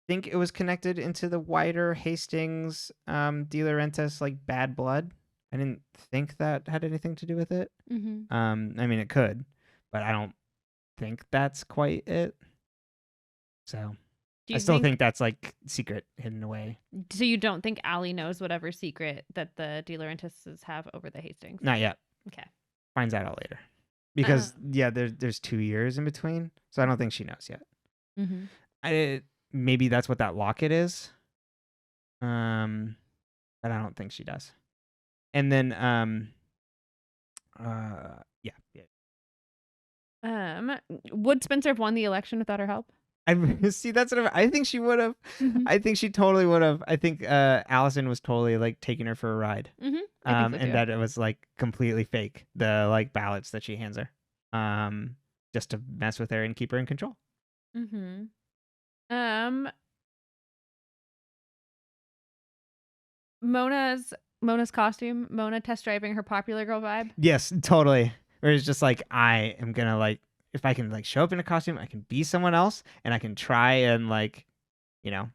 think it was connected into the wider Hastings De Laurentiis like bad blood. I didn't think that had anything to do with it. I mean, it could, but I don't think that's quite it. So I still think that's like secret hidden away. So you don't think Allie knows whatever secret that the De Laurentiis have over the Hastings? Not yet. Okay. Finds that out later. because there's 2 years in between, so I don't think she knows yet. Mm-hmm. Maybe that's what that locket is, but I don't think she does. And then yeah. Would Spencer have won the election without her help? I see. That's what I think she would have. Mm-hmm. I think she totally would have. I think Alison was totally like taking her for a ride. Mm-hmm. I think so and too. that it was like completely fake. The like ballots that she hands her, just to mess with her and keep her in control. Mm-hmm. Mona's costume. Mona test driving her popular girl vibe. Yes, totally. Where it's just like, I am gonna like, if I can like show up in a costume, I can be someone else, and I can try and like, you know,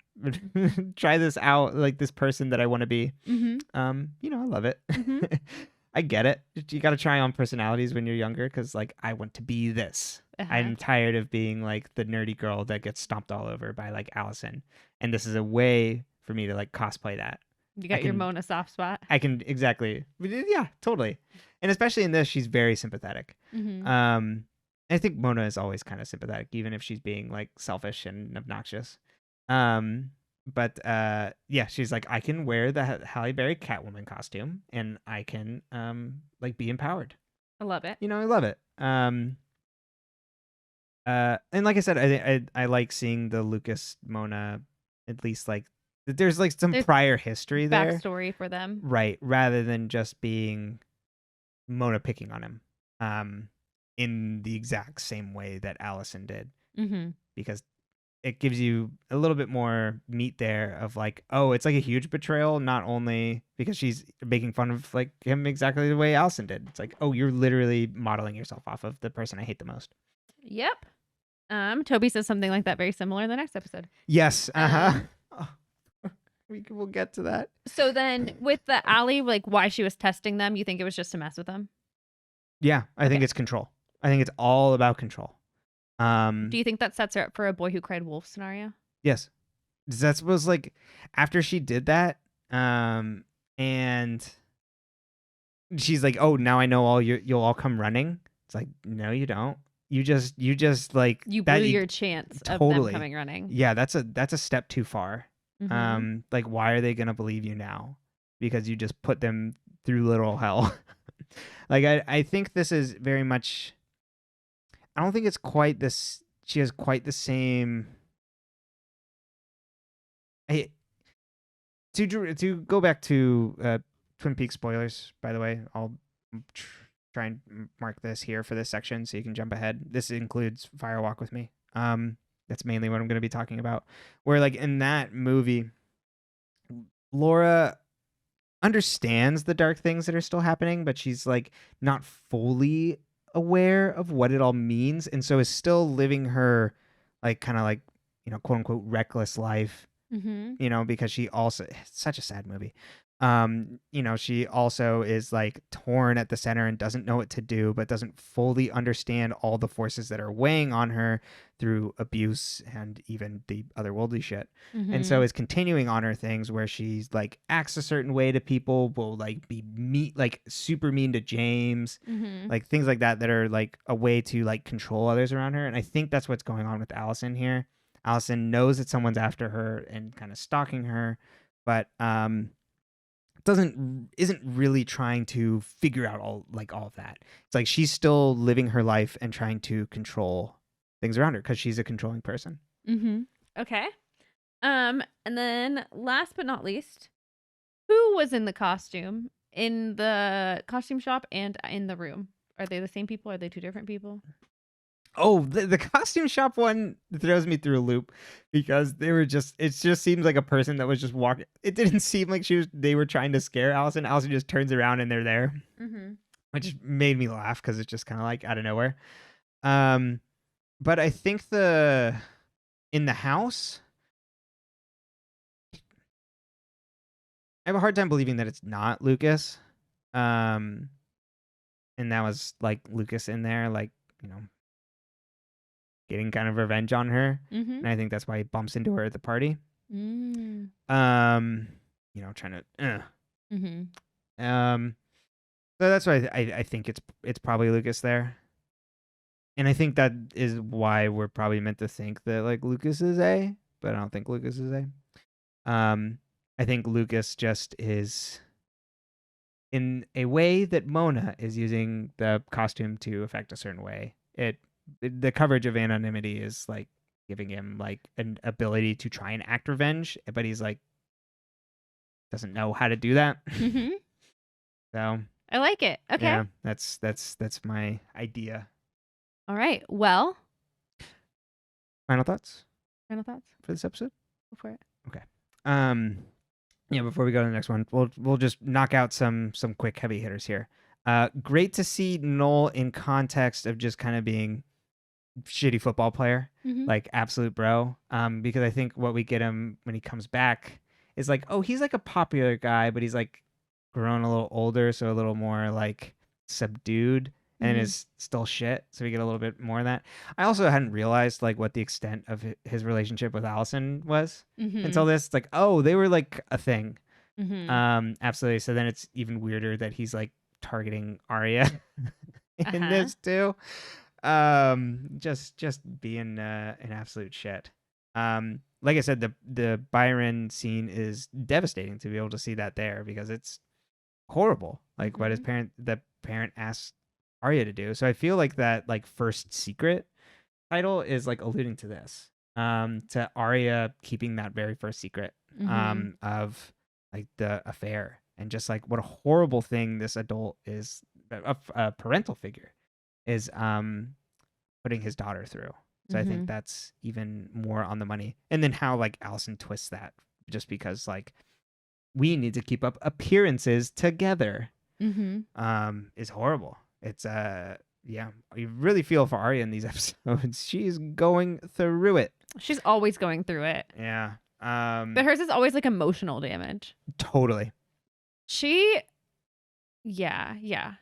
try this out, like this person that I want to be. Mm-hmm. You know, I love it. Mm-hmm. I get it. You got to try on personalities when you're younger, because like, I want to be this. I'm tired of being like the nerdy girl that gets stomped all over by like Alison, and this is a way for me to like cosplay that. You got your Mona soft spot. I can, exactly. Yeah, totally. And especially in this, she's very sympathetic. Mm-hmm. I think Mona is always kind of sympathetic, even if she's being like selfish and obnoxious. But yeah, she's like, I can wear the Halle Berry Catwoman costume, and I can like be empowered. I love it. You know, I love it. And like I said, I like seeing the Lucas Mona, at least like there's like some prior history there, backstory for them, right? Rather than just being Mona picking on him, in the exact same way that Alison did, because it gives you a little bit more meat there of like, oh, it's like a huge betrayal, not only because she's making fun of like him exactly the way Alison did. It's like, oh, you're literally modeling yourself off of the person I hate the most. Yep. Toby says something like that very similar in the next episode. Yes. We'll get to that. So then with the alley, like why she was testing them, you think it was just to mess with them? Yeah, I think it's control. I think it's all about control. Do you think that sets her up for a boy who cried wolf scenario? Yes. That was like after she did that, and she's like, oh, now I know you'll all come running. It's like, no, you don't. You just like you blew your chance of them coming running. Yeah, that's a step too far. Like, why are they gonna believe you now? Because you just put them through literal hell. Like, I think this is very much. I don't think it's quite this. She has quite the same. To go back to Twin Peaks spoilers, by the way, I'll try and mark this here for this section so you can jump ahead. This includes Fire Walk with Me. That's mainly what I'm going to be talking about. Where like in that movie, Laura understands the dark things that are still happening, but she's like not fully aware of what it all means, and so is still living her like kind of like, you know, quote unquote reckless life. You know, because she also, it's such a sad movie. You know, she also is like torn at the center and doesn't know what to do, but doesn't fully understand all the forces that are weighing on her through abuse and even the otherworldly shit. And so is continuing on her things where she's like acts a certain way to people, will like be like super mean to James, like things like that are like a way to like control others around her. And I think that's what's going on with Alison here. Alison knows that someone's after her and kind of stalking her, but isn't really trying to figure out all of that. It's like she's still living her life and trying to control things around her because she's a controlling person. Okay. And then last but not least, who was in the costume in the costume shop and in the room? Are they the same people? Are they two different people? Oh, the costume shop one throws me through a loop because it just seems like a person that was just walking. It didn't seem like they were trying to scare Alison. Alison just turns around and they're there, which made me laugh because it's just kind of like out of nowhere. But I think in the house, I have a hard time believing that it's not Lucas. And that was like Lucas in there, like, you know, getting kind of revenge on her. And I think that's why he bumps into her at the party. You know, trying to so that's why I think it's probably Lucas there. And I think that is why we're probably meant to think that like Lucas is A, but I don't think Lucas is A. I think Lucas just is in a way that Mona is using the costume to affect a certain way. The coverage of anonymity is like giving him like an ability to try and act revenge, but he's like doesn't know how to do that. Mm-hmm. So I like it. Okay. yeah, that's my idea. All right. Well, Final thoughts final thoughts? for this episode? Go for it. Yeah, before we go to the next one, we'll just knock out some quick heavy hitters here. Great to see Noel in context of just kind of being shitty football player, Mhm. like absolute bro. Because I think what we get him when he comes back is like, oh, he's like a popular guy, but he's like grown a little older, so a little more like subdued, and Mhm. is still shit. So we get a little bit more of that. I also hadn't realized like what the extent of his relationship with Alison was until Mhm. this. It's like, oh, they were like a thing. Mhm. Absolutely. So then it's even weirder that he's like targeting Arya in Uh-huh. this too. Just being an absolute shit. Like I said, the Byron scene is devastating to be able to see that there because it's horrible. Like what Mhm. the parent asked Arya to do. So I feel like that like first secret title is like alluding to this. To Arya keeping that very first secret Mhm. of like the affair and just like what a horrible thing this adult is a parental figure is putting his daughter through. So I think Mhm. that's even more on the money. And then how like Alison twists that just because like we need to keep up appearances together Mhm. is horrible. It's yeah, you really feel for Arya in these episodes. She's going through it. She's always going through it. Yeah. But hers is always like emotional damage. Totally. She yeah.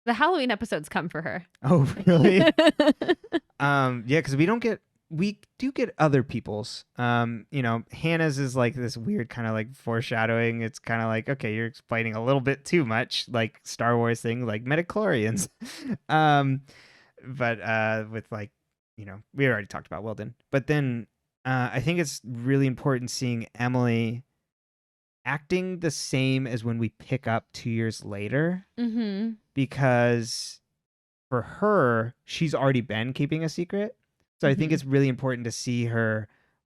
The Halloween episodes come for her. Oh, really? Yeah, because we do get other people's. Hannah's is like this weird kind of like foreshadowing. It's kind of like, okay, you're explaining a little bit too much, like Star Wars thing, like midichlorians. But with like, we already talked about Wilden. But then I think it's really important seeing Emily acting the same as when we pick up 2 years later, Mhm. because for her, she's already been keeping a secret. So I think Mhm. it's really important to see her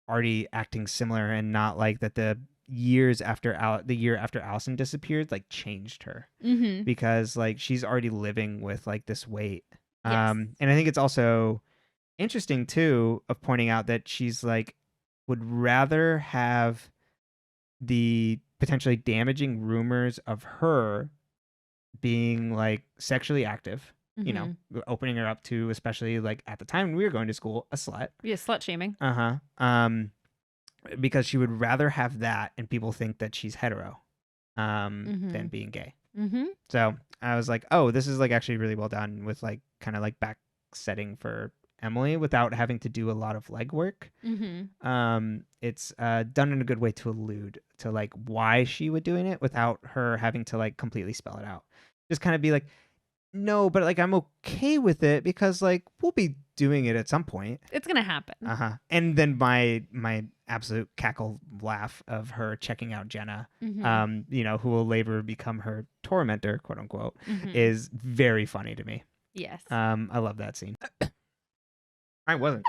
already acting similar and not like that the year after Alison disappeared like changed her, Mhm. because like she's already living with like this weight. Yes. And I think it's also interesting too of pointing out that she's like would rather have the potentially damaging rumors of her being like sexually active, Mhm. opening her up to, especially like at the time when we were going to school, a slut. Yeah, slut shaming. Uh-huh. Because she would rather have that and people think that she's hetero than Mhm. being gay. Mhm. So I was like, oh, this is like actually really well done with like kind of like back setting for Emily without having to do a lot of legwork. Mhm. It's done in a good way to allude to like why she would doing it without her having to like completely spell it out. Just kind of be like, no, but like I'm okay with it because like we'll be doing it at some point. It's going to happen. And then my absolute cackle laugh of her checking out Jenna, Mhm. who will later become her tormentor, quote unquote, Mhm. is very funny to me. Yes. I love that scene. I wasn't.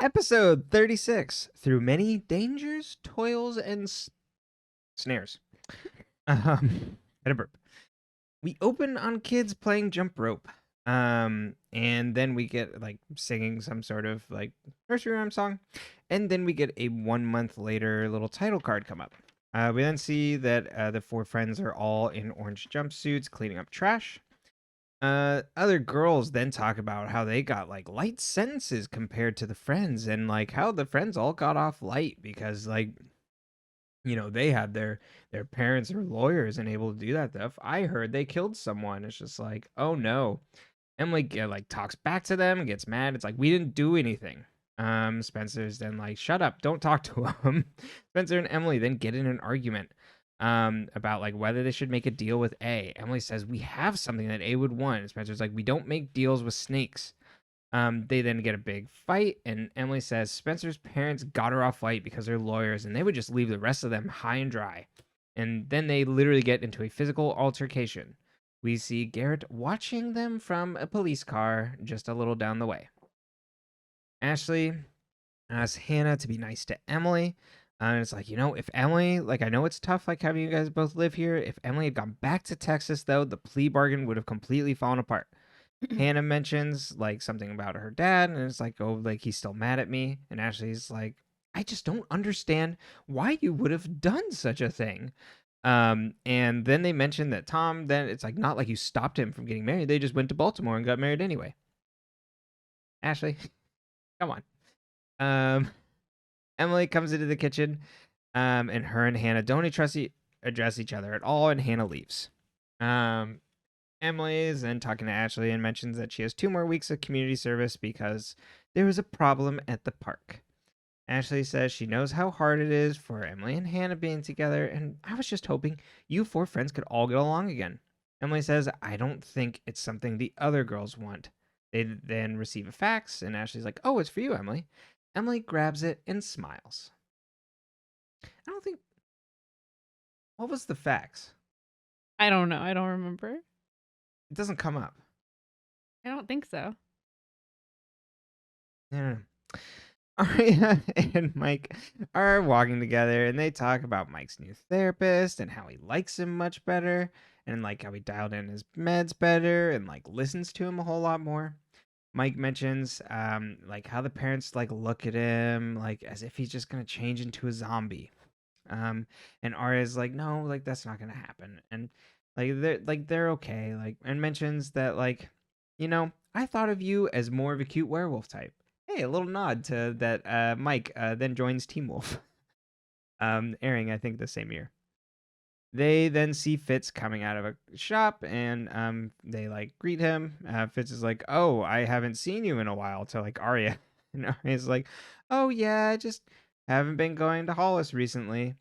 Episode 36, through many dangers, toils, and snares. At a burp. We open on kids playing jump rope. And then we get like singing some sort of like nursery rhyme song. And then we get a 1 month later little title card come up. We then see that the four friends are all in orange jumpsuits cleaning up trash. Other girls then talk about how they got like light sentences compared to the friends, and like how the friends all got off light because like they had their parents are lawyers and able to do that stuff. I heard they killed someone. It's just like, oh no. Emily like talks back to them and gets mad. It's like, we didn't do anything. Spencer's then like, shut up, don't talk to him. Spencer and Emily then get in an argument about like whether they should make a deal with A. Emily says, we have something that A would want. And Spencer's like, we don't make deals with snakes. They then get a big fight, and Emily says Spencer's parents got her off light because they're lawyers, and they would just leave the rest of them high and dry. And then they literally get into a physical altercation. We see Garrett watching them from a police car just a little down the way. Ashley asks Hannah to be nice to Emily. And it's like, if Emily, like, I know it's tough, like, having you guys both live here. If Emily had gone back to Texas, though, the plea bargain would have completely fallen apart. Hannah mentions, like, something about her dad, and it's like, oh, like, he's still mad at me. And Ashley's like, I just don't understand why you would have done such a thing. And then they mention that Tom, then it's like, not like you stopped him from getting married. They just went to Baltimore and got married anyway. Ashley, come on. Emily comes into the kitchen, and her and Hannah don't address each other at all, and Hannah leaves. Emily is then talking to Ashley and mentions that she has 2 more weeks of community service because there was a problem at the park. Ashley says she knows how hard it is for Emily and Hannah being together, and I was just hoping you 4 friends could all get along again. Emily says, I don't think it's something the other girls want. They then receive a fax, and Ashley's like, oh, it's for you, Emily. Emily grabs it and smiles. I don't think. What was the fax? I don't know. I don't remember. It doesn't come up. I don't think so. No. Aria and Mike are walking together, and they talk about Mike's new therapist and how he likes him much better, and like how he dialed in his meds better and like listens to him a whole lot more. Mike mentions like how the parents like look at him like as if he's just gonna change into a zombie. And Arya's like, no, like that's not gonna happen. And they're okay, like, and mentions that like, I thought of you as more of a cute werewolf type. Hey, a little nod to that Mike then joins Team Wolf. Airing I think the same year. They then see Fitz coming out of a shop, and they like greet him. Fitz is like, "Oh, I haven't seen you in a while." To like Arya, and Arya's like, "Oh yeah, I just haven't been going to Hollis recently."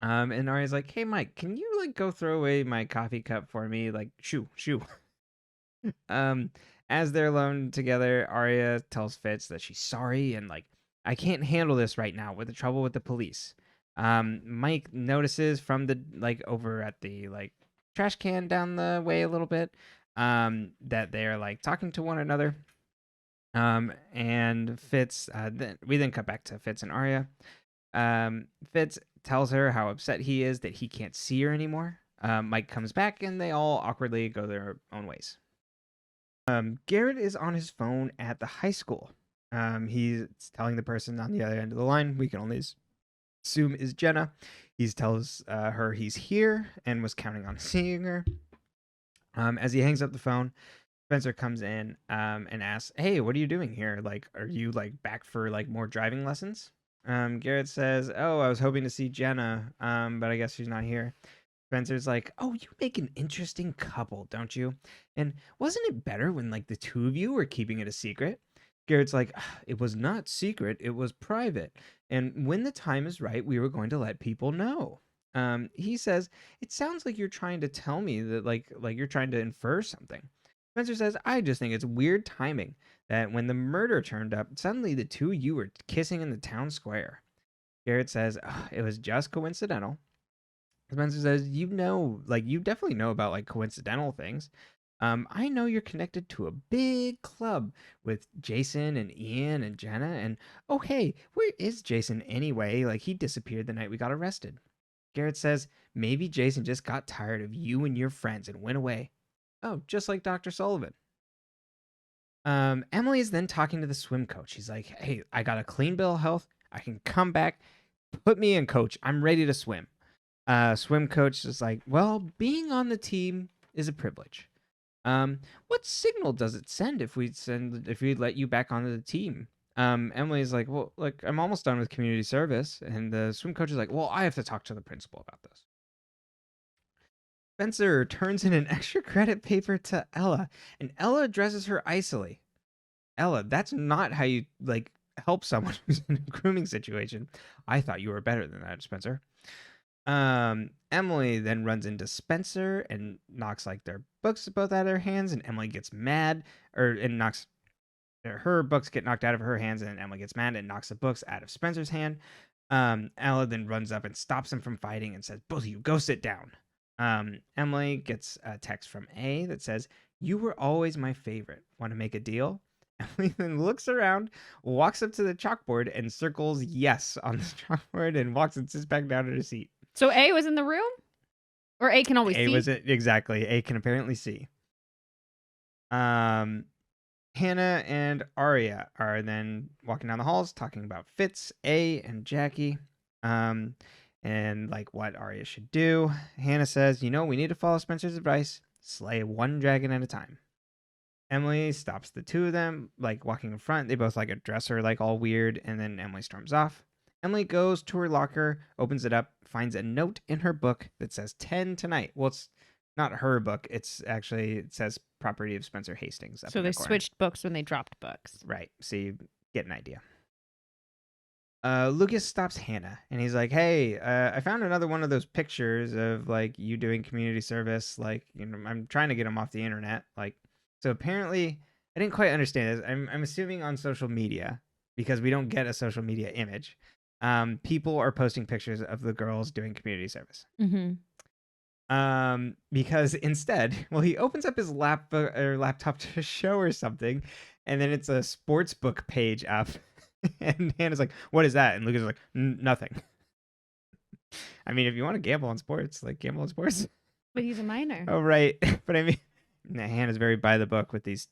And Arya's like, "Hey Mike, can you like go throw away my coffee cup for me? Like, shoo, shoo." um, as they're alone together, Arya tells Fitz that she's sorry and like, I can't handle this right now with the trouble with the police. Mike notices from the like over at the like trash can down the way a little bit, that they are like talking to one another. And Fitz, we then cut back to Fitz and Arya. Fitz tells her how upset he is that he can't see her anymore. Mike comes back and they all awkwardly go their own ways. Garrett is on his phone at the high school. He's telling the person on the other end of the line, we can only assume is Jenna. He tells her he's here and was counting on seeing her. As he hangs up the phone, Spencer comes in and asks, "Hey, what are you doing here? Like, are you like back for like more driving lessons?" Garrett says, "Oh, I was hoping to see Jenna, but I guess she's not here." Spencer's like, "Oh, you make an interesting couple, don't you? And wasn't it better when like the 2 of you were keeping it a secret?" Garrett's like, "It was not secret, it was private. And when the time is right, we were going to let people know." He says, "It sounds like you're trying to tell me that like you're trying to infer something." Spencer says, "I just think it's weird timing that when the murder turned up, suddenly the 2 of you were kissing in the town square." Garrett says, "It was just coincidental." Spencer says, you definitely know about like coincidental things. I know you're connected to a big club with Jason and Ian and Jenna. And oh, hey, where is Jason anyway? Like, he disappeared the night we got arrested." Garrett says, "Maybe Jason just got tired of you and your friends and went away." Oh, just like Dr. Sullivan. Emily is then talking to the swim coach. He's like, "Hey, I got a clean bill of health. I can come back. Put me in, coach. I'm ready to swim." Swim coach is like, "Well, being on the team is a privilege. What signal does it send if we let you back onto the team?" Emily's like, "Well, look, I'm almost done with community service." And the swim coach is like, "Well, I have to talk to the principal about this." Spencer turns in an extra credit paper to Ella, and Ella addresses her icily. Ella, that's not how you like help someone who's in a grooming situation. I thought you were better than that, Spencer. Emily then runs into Spencer and knocks like their books both out of their hands, and Emily gets mad and knocks her books get knocked out of her hands, and Emily gets mad and knocks the books out of Spencer's hand. Ella then runs up and stops him from fighting and says, "Both of you, go sit down." Emily gets a text from A that says, "You were always my favorite. Want to make a deal?" Emily then looks around, walks up to the chalkboard, and circles yes on the chalkboard and walks and sits back down in her seat. So A was in the room? Or A can always see? A was it exactly. A can apparently see. Hannah and Aria are then walking down the halls talking about Fitz, A, and Jackie. And like what Aria should do. Hannah says, "We need to follow Spencer's advice. Slay one dragon at a time." Emily stops the two of them, like walking in front. They both like address her like all weird, and then Emily storms off. Emily goes to her locker, opens it up, finds a note in her book that says 10 tonight. Well, it's not her book. It says property of Spencer Hastings. So they switched books when they dropped books. Right. So you get an idea. Lucas stops Hannah and he's like, "Hey, I found another one of those pictures of like you doing community service. Like, I'm trying to get them off the internet. Like, so apparently I didn't quite understand this. I'm assuming on social media, because we don't get a social media image. People are posting pictures of the girls doing community service. Mm-hmm. Because instead, he opens up his laptop to show her something, and then it's a sports book page up, and Hannah's like, "What is that?" And Lucas is like, "Nothing." I mean, if you want to gamble on sports, like gamble on sports. But he's a minor. Oh, right. But I mean, Hannah's very by the book with these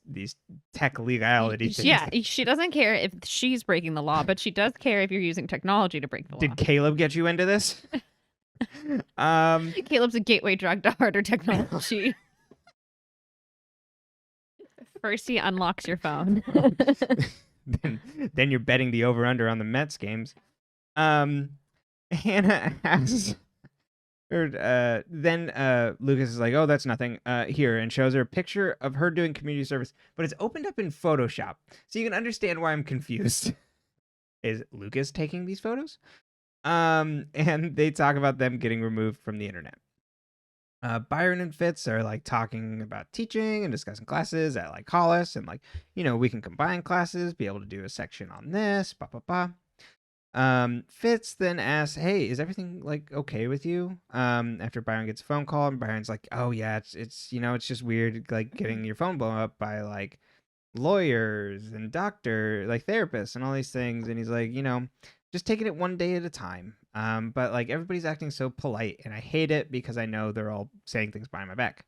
tech legality things. Yeah, she doesn't care if she's breaking the law, but she does care if you're using technology to break the law. Did Caleb get you into this? Caleb's a gateway drug to harder technology. First he unlocks your phone. then you're betting the over-under on the Mets games. Hannah asks, then Lucas is like, "Oh, that's nothing," here, and shows her a picture of her doing community service, but it's opened up in Photoshop, so you can understand why I'm confused. Is Lucas taking these photos? And they talk about them getting removed from the internet. Byron and Fitz are like talking about teaching and discussing classes at like Hollis, and like, we can combine classes, be able to do a section on this, Fitz then asks, "Hey, is everything like okay with you?" After Byron gets a phone call, and Byron's like, "Oh yeah, it's it's just weird, like getting your phone blown up by like lawyers and therapists and all these things." And he's like, just taking it one day at a time. But like everybody's acting so polite, and I hate it because I know they're all saying things behind my back.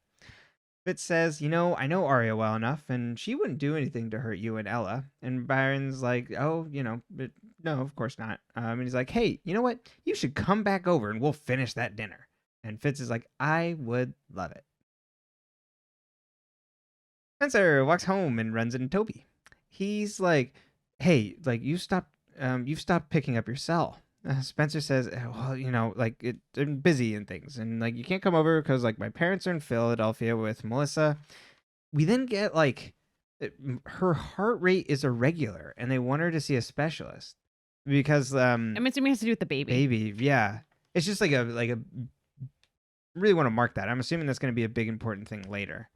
Fitz says, "I know Aria well enough, and she wouldn't do anything to hurt you and Ella." And Byron's like, "Oh, but no, of course not." And he's like, "Hey, you know what? You should come back over and we'll finish that dinner." And Fitz is like, "I would love it." Spencer walks home and runs into Toby. He's like, "Hey, like you've stopped picking up your cell." Spencer says, "Well, like I'm busy and things, and like you can't come over because like my parents are in Philadelphia with Melissa." We then get like her heart rate is irregular, and they want her to see a specialist because I'm assuming it has to do with the baby. Baby, yeah. It's just like a really want to mark that. I'm assuming that's going to be a big important thing later.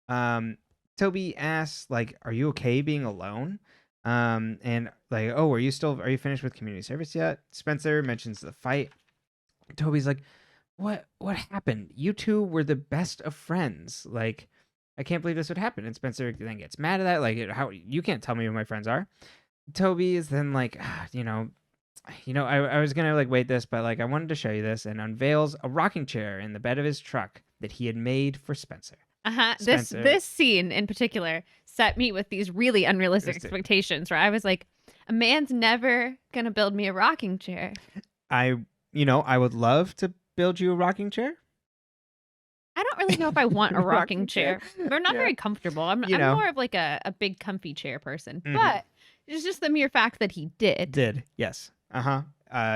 Toby asks, like, "Are you okay being alone?" And like, "Oh, are you finished with community service yet?" Spencer mentions the fight. Toby's like, what happened? You two were the best of friends. Like, I can't believe this would happen." And Spencer then gets mad at that. Like, how you can't tell me who my friends are. Toby is then like, I was going to like wait this, but like I wanted to show you this, and unveils a rocking chair in the bed of his truck that he had made for Spencer. This scene in particular set me with these really unrealistic expectations, where I was like, a man's never gonna build me a rocking chair. I would love to build you a rocking chair. I don't really know if I want a rocking chair. They're not very comfortable. I'm more of like a big comfy chair person. Mm-hmm. But it's just the mere fact that he did. Yes. Yeah.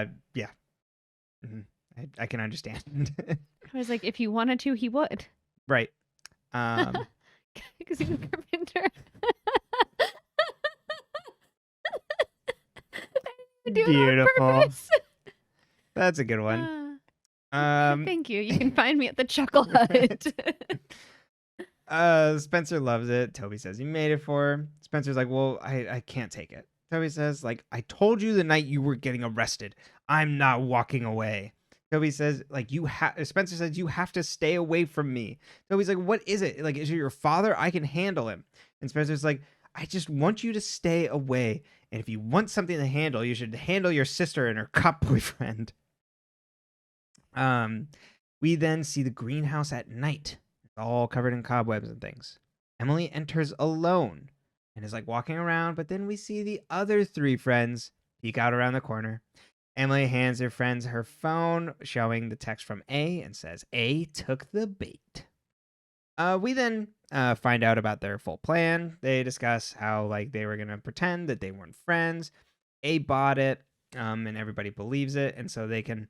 Mm-hmm. I can understand. I was like, if he wanted to, he would. Right. Because he's a carpenter. Beautiful. That's a good one. Thank you. You can find me at the Chuckle Hut. Spencer loves it. Toby says he made it for her. Spencer's like, well, I can't take it. Toby says, like, I told you the night you were getting arrested. I'm not walking away. Toby says, like, Spencer says, you have to stay away from me. Toby's like, what is it? Like, is it your father? I can handle him. And Spencer's like, I just want you to stay away. And if you want something to handle, you should handle your sister and her cop boyfriend. We then see the greenhouse at night. It's all covered in cobwebs and things. Emily enters alone and is like walking around, but then we see the other three friends peek out around the corner. Emily hands their friends her phone, showing the text from A, and says, A took the bait. We then find out about their full plan. They discuss how like they were going to pretend that they weren't friends. A bought it, and everybody believes it, and so they can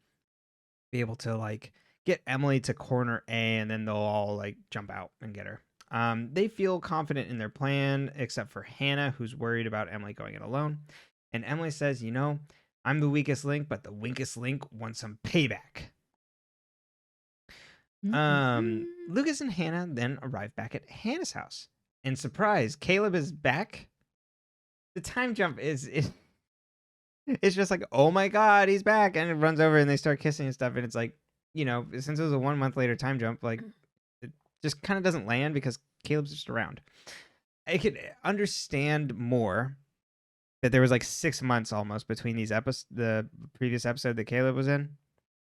be able to like get Emily to corner A, and then they'll all like jump out and get her. They feel confident in their plan, except for Hannah, who's worried about Emily going it alone. And Emily says, you know, I'm the weakest link, but the weakest link wants some payback. Lucas and Hannah then arrive back at Hannah's house. And surprise, Caleb is back. The time jump is it's just like, oh my god, he's back, and it runs over and they start kissing and stuff, and it's like, you know, since it was a 1 month later time jump, like it just kind of doesn't land because Caleb's just around. I could understand more that there was like 6 months almost between these the previous episode that Caleb was in,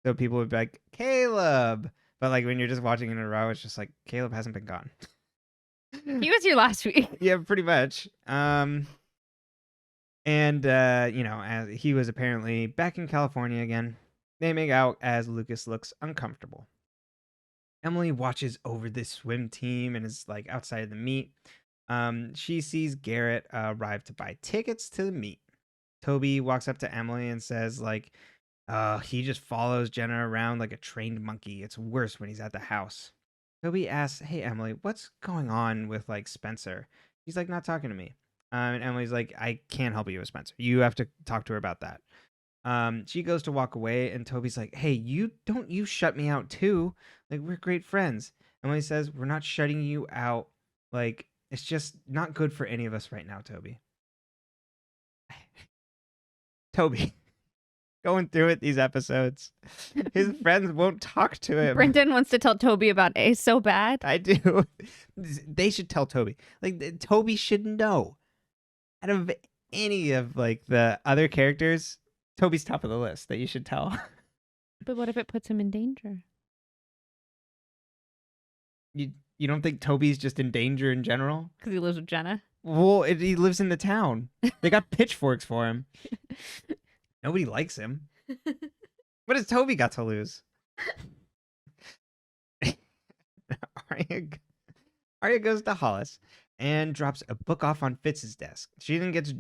so people would be like, Caleb, but like when you're just watching in a row, it's just like Caleb hasn't been gone. He was here last week. Yeah, pretty much. And, you know, as he was apparently back in California again. They make out as Lucas looks uncomfortable. Emily watches over this swim team and is like outside of the meet. She sees Garrett arrive to buy tickets to the meet. Toby walks up to Emily and says, like, he just follows Jenna around like a trained monkey. It's worse when he's at the house. Toby asks, hey, Emily, what's going on with like Spencer? He's like, not talking to me. And Emily's like, I can't help you with Spencer. You have to talk to her about that. She goes to walk away, and Toby's like, hey, you shut me out too. Like, we're great friends. Emily says, we're not shutting you out. Like, it's just not good for any of us right now, Toby. Toby, going through it these episodes. His friends won't talk to him. Brenton wants to tell Toby about A so bad. I do. They should tell Toby. Like, Toby should know. Out of any of like the other characters, Toby's top of the list that you should tell. But what if it puts him in danger? You don't think Toby's just in danger in general? Because he lives with Jenna? Well, he lives in the town. They got pitchforks for him. Nobody likes him. What has Toby got to lose? Arya goes to Hollis and drops a book off on Fitz's desk. She then gets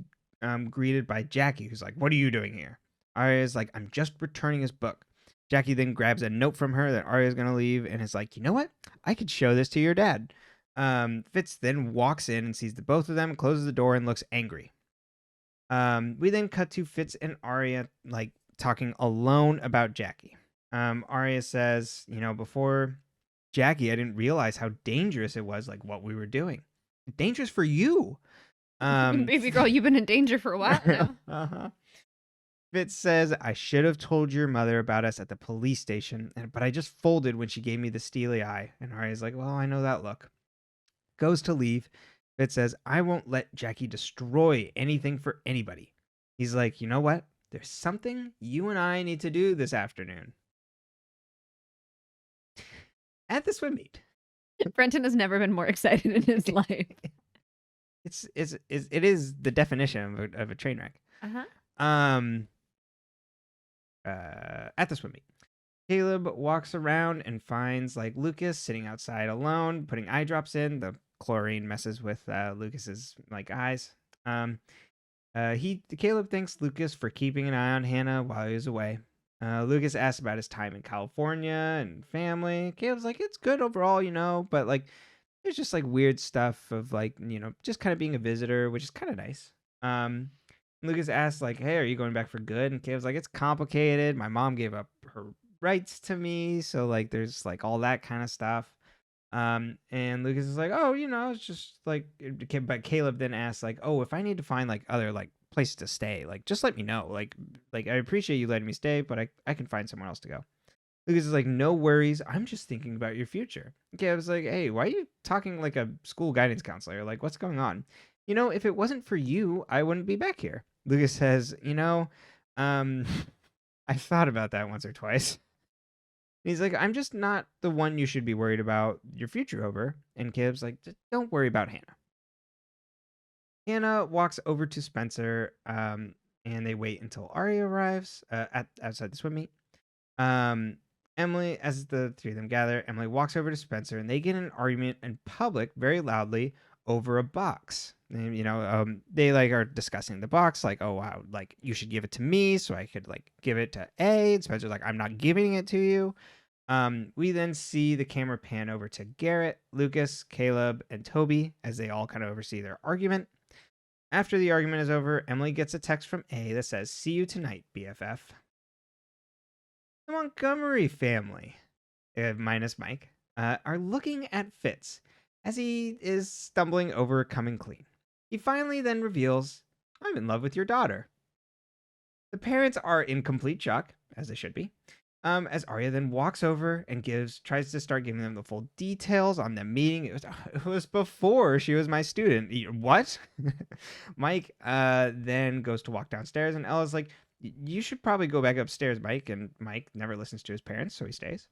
greeted by Jackie, who's like, what are you doing here? Arya's like, I'm just returning his book. Jackie then grabs a note from her that Arya's going to leave and is like, you know what? I could show this to your dad. Fitz then walks in and sees the both of them, closes the door, and looks angry. We then cut to Fitz and Arya like talking alone about Jackie. Arya says, you know, before Jackie, I didn't realize how dangerous it was, like what we were doing. Dangerous for you. Baby girl, you've been in danger for a while now. Uh-huh. Fitz says, I should have told your mother about us at the police station, but I just folded when she gave me the steely eye. And Arya's like, well, I know that look. Goes to leave. Fitz says, I won't let Jackie destroy anything for anybody. He's like, you know what? There's something you and I need to do this afternoon. At the swim meet. Brenton has never been more excited in his life. It is the definition of a train wreck. Uh-huh. At the swim meet, Caleb walks around and finds like Lucas sitting outside alone, putting eye drops in. The chlorine messes with Lucas's like eyes. Caleb thanks Lucas for keeping an eye on Hannah while he was away. Lucas asks about his time in California and family. Caleb's like, it's good overall, you know, but like there's just like weird stuff of like, you know, just kind of being a visitor, which is kind of nice. Lucas asks like, hey, are you going back for good? And Caleb's like, it's complicated. My mom gave up her rights to me, so like there's like all that kind of stuff. And Lucas is like, oh, it's just like, but Caleb then asks like, oh, if I need to find like other like places to stay, like just let me know. Like I appreciate you letting me stay, but I can find somewhere else to go. Lucas is like, no worries. I'm just thinking about your future. Caleb's like, hey, why are you talking like a school guidance counselor? Like, what's going on? If it wasn't for you, I wouldn't be back here. Lucas says, um, I thought about that once or twice. He's like, I'm just not the one you should be worried about your future over. And Caleb's like, don't worry about Hannah. Hannah walks over to Spencer, and they wait until Arya arrives outside the swim meet. Um, Emily, as the three of them gather, Emily walks over to Spencer, and they get in an argument in public very loudly over a box. And, they like are discussing the box, like, oh wow, like you should give it to me so I could like give it to A. And Spencer's like, I'm not giving it to you. We then see the camera pan over to Garrett, Lucas, Caleb, and Toby as they all kind of oversee their argument. After the argument is over, Emily gets a text from A that says, see you tonight, BFF. The Montgomery family, minus Mike, are looking at Fitz as he is stumbling over coming clean. He finally then reveals, I'm in love with your daughter. The parents are in complete shock, as they should be, as Arya then walks over and tries to start giving them the full details on the meeting. It was before she was my student. What? Mike then goes to walk downstairs, and Ella's like, you should probably go back upstairs, Mike. And Mike never listens to his parents, so he stays.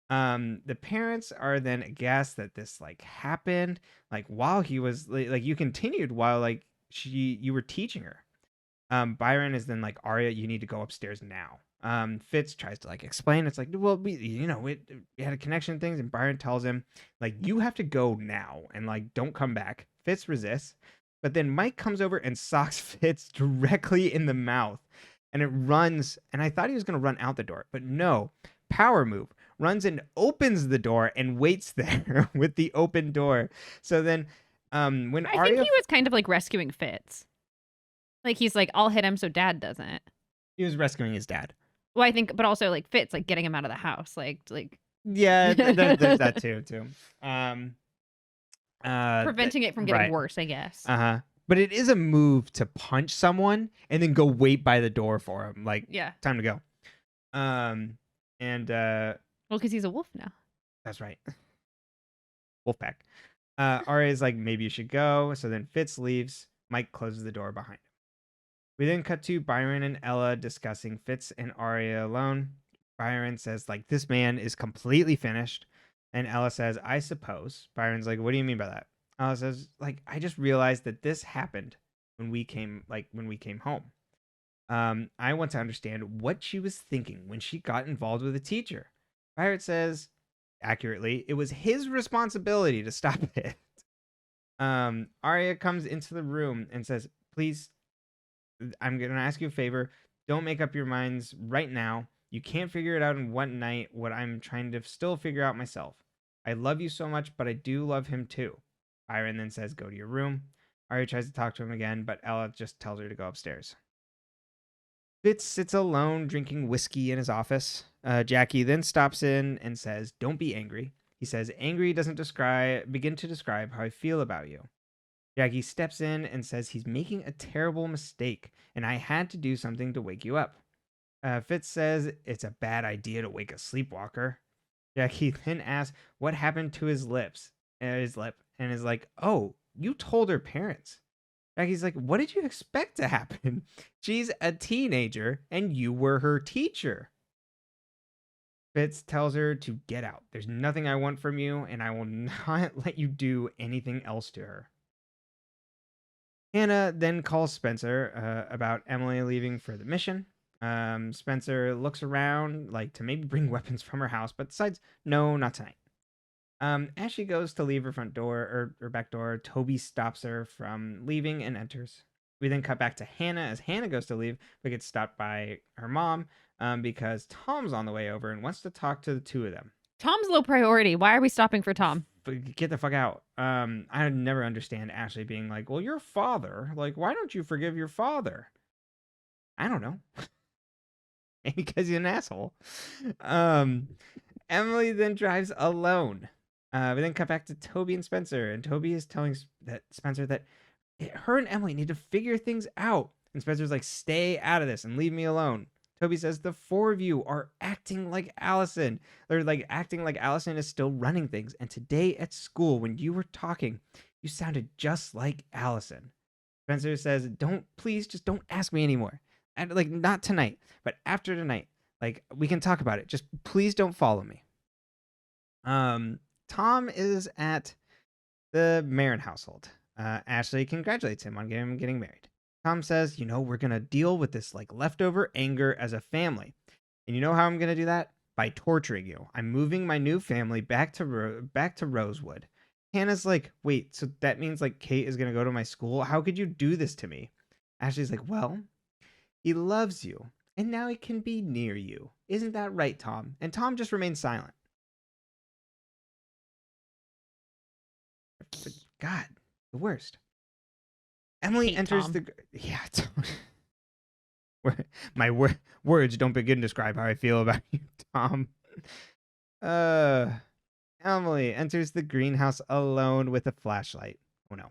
The parents are then aghast that this like happened, like while he was like you continued while like you were teaching her. Byron is then like, Arya, you need to go upstairs now. Fitz tries to like explain. It's like, well, we had a connection things, and Byron tells him like, you have to go now and like don't come back. Fitz resists, but then Mike comes over and socks Fitz directly in the mouth, and it runs. And I thought he was gonna run out the door, but no, power move. Runs and opens the door and waits there with the open door. So then, when I Arya, think he was kind of like rescuing Fitz. Like he's like, I'll hit him so Dad doesn't. he was rescuing his dad. Well, I think, but also like Fitz, like getting him out of the house, like Yeah, there's that too. preventing it from getting right. worse, I guess. But it is a move to punch someone and then go wait by the door for him. Like, Yeah. time to go. And Well, because he's a wolf now. that's right. Wolfpack. Arya's like, maybe you should go. So then Fitz leaves. Mike closes the door behind him. We then cut to Byron and Ella discussing Fitz and Arya alone. Byron says, like, this man is completely finished. And Ella says, I suppose. Byron's like, what do you mean by that? Ella says, like, I just realized that this happened when we came home. I want to understand what she was thinking when she got involved with a teacher. Byron says, accurately, it was his responsibility to stop it. Arya comes into the room and says, please, I'm going to ask you a favor. Don't make up your minds right now. You can't figure it out in one night, what I'm trying to still figure out myself. I love you so much, but I do love him too. Byron then says, go to your room. Arya tries to talk to him again, but Ella just tells her to go upstairs. Fitz sits alone drinking whiskey in his office. Jackie then stops in and says, don't be angry. He says, angry doesn't begin to describe how I feel about you. Jackie steps in and says he's making a terrible mistake, and I had to do something to wake you up. Fitz says it's a bad idea to wake a sleepwalker. Jackie then asks what happened to his lip, and is like, oh, you told her parents. Jackie's like, what did you expect to happen? She's a teenager, and you were her teacher. Fitz tells her to get out. There's nothing I want from you, and I will not let you do anything else to her. Hannah then calls Spencer about Emily leaving for the mission. Spencer looks around like to maybe bring weapons from her house, but decides, no, not tonight. As she goes to leave her front door or back door, Toby stops her from leaving and enters. We then cut back to Hannah as Hannah goes to leave, but gets stopped by her mom because Tom's on the way over and wants to talk to the two of them. Tom's low priority. Why are we stopping for Tom? But get the fuck out. I never understand Ashley being like, well, your father, like, why don't you forgive your father? I don't know. Because he's an asshole. Emily then drives alone. We then cut back to Toby and Spencer, and Toby is telling Spencer that her and Emily need to figure things out. And Spencer's like, stay out of this and leave me alone. Toby says the four of you are acting like Alison. They're like acting like Alison is still running things. And today at school, when you were talking, you sounded just like Alison. Spencer says, please, just don't ask me anymore. And like, not tonight, but after tonight, like we can talk about it. Just please don't follow me. Tom is at the Marin household. Ashley congratulates him on getting married. Tom says, we're going to deal with this like leftover anger as a family. And you know how I'm going to do that? By torturing you. I'm moving my new family back to Rosewood. Hannah's like, wait, so that means like Kate is going to go to my school? How could you do this to me? Ashley's like, well, he loves you, and now he can be near you. Isn't that right, Tom? And Tom just remains silent. God, the worst. Emily enters Tom. My words don't begin to describe how I feel about you, Tom. Emily enters the greenhouse alone with a flashlight. Oh no.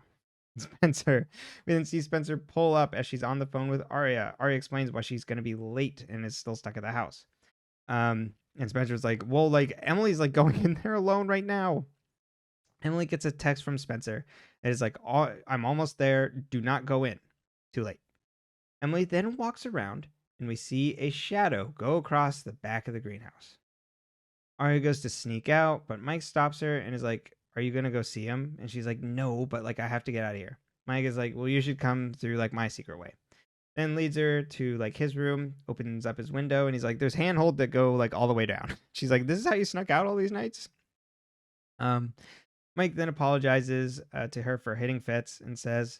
Spencer. We then see Spencer pull up as she's on the phone with Aria. Aria explains why she's going to be late and is still stuck at the house. And Spencer's like, well, like Emily's like going in there alone right now. Emily gets a text from Spencer. It is like, I'm almost there. Do not go in. Too late. Emily then walks around and we see a shadow go across the back of the greenhouse. Aria goes to sneak out, but Mike stops her and is like, are you going to go see him? And she's like, no, but like I have to get out of here. Mike is like, well, you should come through like my secret way. Then leads her to like his room, opens up his window, and he's like, there's handhold that go like all the way down. She's like, this is how you snuck out all these nights? Mike then apologizes to her for hitting Fitz and says,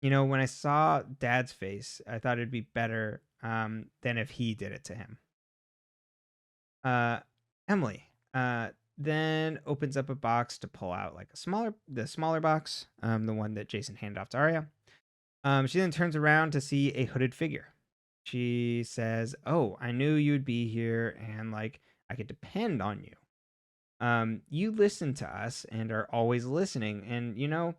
when I saw Dad's face, I thought it'd be better than if he did it to him. Emily then opens up a box to pull out like the smaller box, the one that Jason handed off to Aria. She then turns around to see a hooded figure. She says, oh, I knew you'd be here and like I could depend on you. You listen to us and are always listening, and you know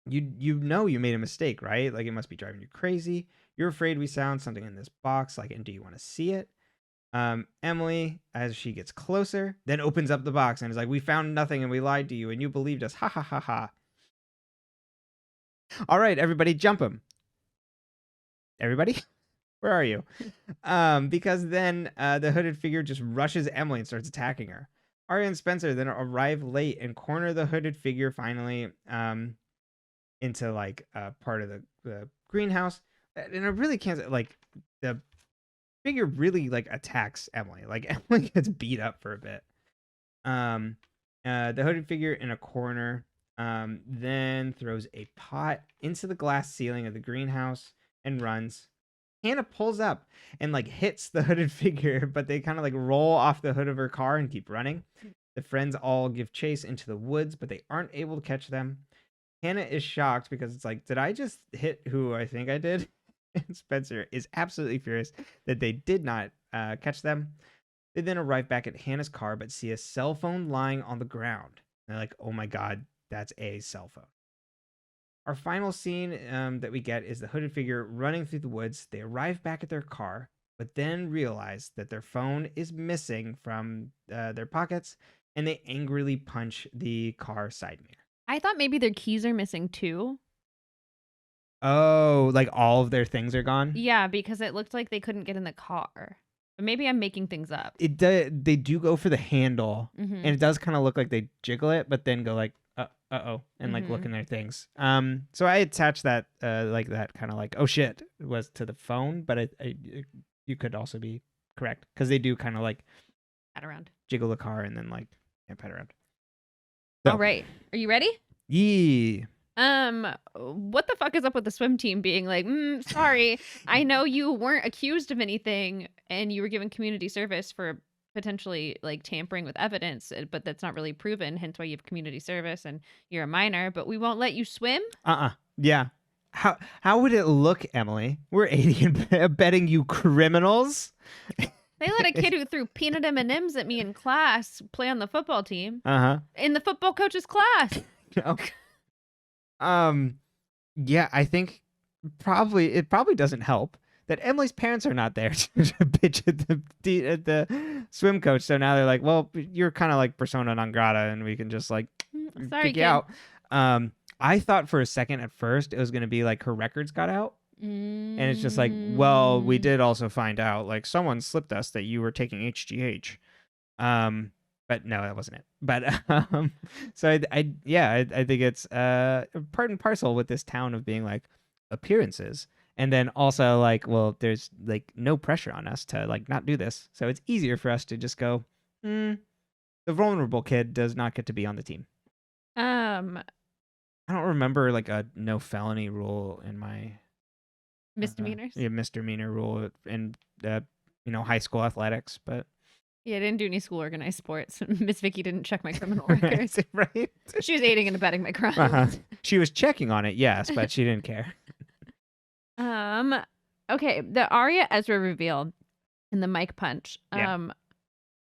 you made a mistake, right? Like it must be driving you crazy. You're afraid we found something in this box, like, and do you want to see it? Emily, as she gets closer, then opens up the box and is like, we found nothing and we lied to you and you believed us. Ha ha ha ha. All right, everybody, jump him. Everybody? Where are you? Because then the hooded figure just rushes Emily and starts attacking her. Aria and Spencer then arrive late and corner the hooded figure finally into like part of the greenhouse. And I really can't, like, the figure really like attacks Emily. Like Emily gets beat up for a bit. The hooded figure in a corner then throws a pot into the glass ceiling of the greenhouse and runs. Hannah pulls up and like hits the hooded figure, but they kind of like roll off the hood of her car and keep running. The friends all give chase into the woods, but they aren't able to catch them. Hannah is shocked because it's like, did I just hit who I think I did? And Spencer is absolutely furious that they did not catch them. They then arrive back at Hannah's car, but see a cell phone lying on the ground. And they're like, oh my God, that's a cell phone. Our final scene that we get is the hooded figure running through the woods. They arrive back at their car, but then realize that their phone is missing from their pockets, and they angrily punch the car side mirror. I thought maybe their keys are missing too. Oh, like all of their things are gone? Yeah, because it looked like they couldn't get in the car. But maybe I'm making things up. They do go for the handle, and it does kind of look like they jiggle it, but then go like, uh-oh, and like look in their things. So I attached that like that kind of like, oh shit, was to the phone, but you could also be correct because they do kind of like pat around, jiggle the car, and then like pat around. So. All right, are you ready? Yeah. What the fuck is up with the swim team being like, sorry, I know you weren't accused of anything and you were given community service for potentially like tampering with evidence, but that's not really proven, hence why you have community service and you're a minor, but we won't let you swim? Yeah. How would it look, Emily? We're aiding and abetting you criminals. They let a kid who threw peanut M&Ms at me in class play on the football team. In the football coach's class. Yeah, I think it probably doesn't help that Emily's parents are not there to bitch at the swim coach. So now they're like, well, you're kind of like persona non grata, and we can just like Sorry, kick you out. I thought for a second at first it was going to be like her records got out. And it's just like, well, we did also find out, like, someone slipped us that you were taking HGH. But no, that wasn't it. But so I think it's part and parcel with this town of being like appearances. And then also like, well, there's like no pressure on us to like not do this. So it's easier for us to just go, the vulnerable kid does not get to be on the team. I don't remember like a no felony rule in my misdemeanors. Misdemeanor rule in high school athletics, but yeah, I didn't do any school organized sports. Miss Vicky didn't check my criminal records. Right? She was aiding and abetting my crimes. She was checking on it, yes, but she didn't care. Okay, the Arya Ezra reveal in the mic punch. Yeah.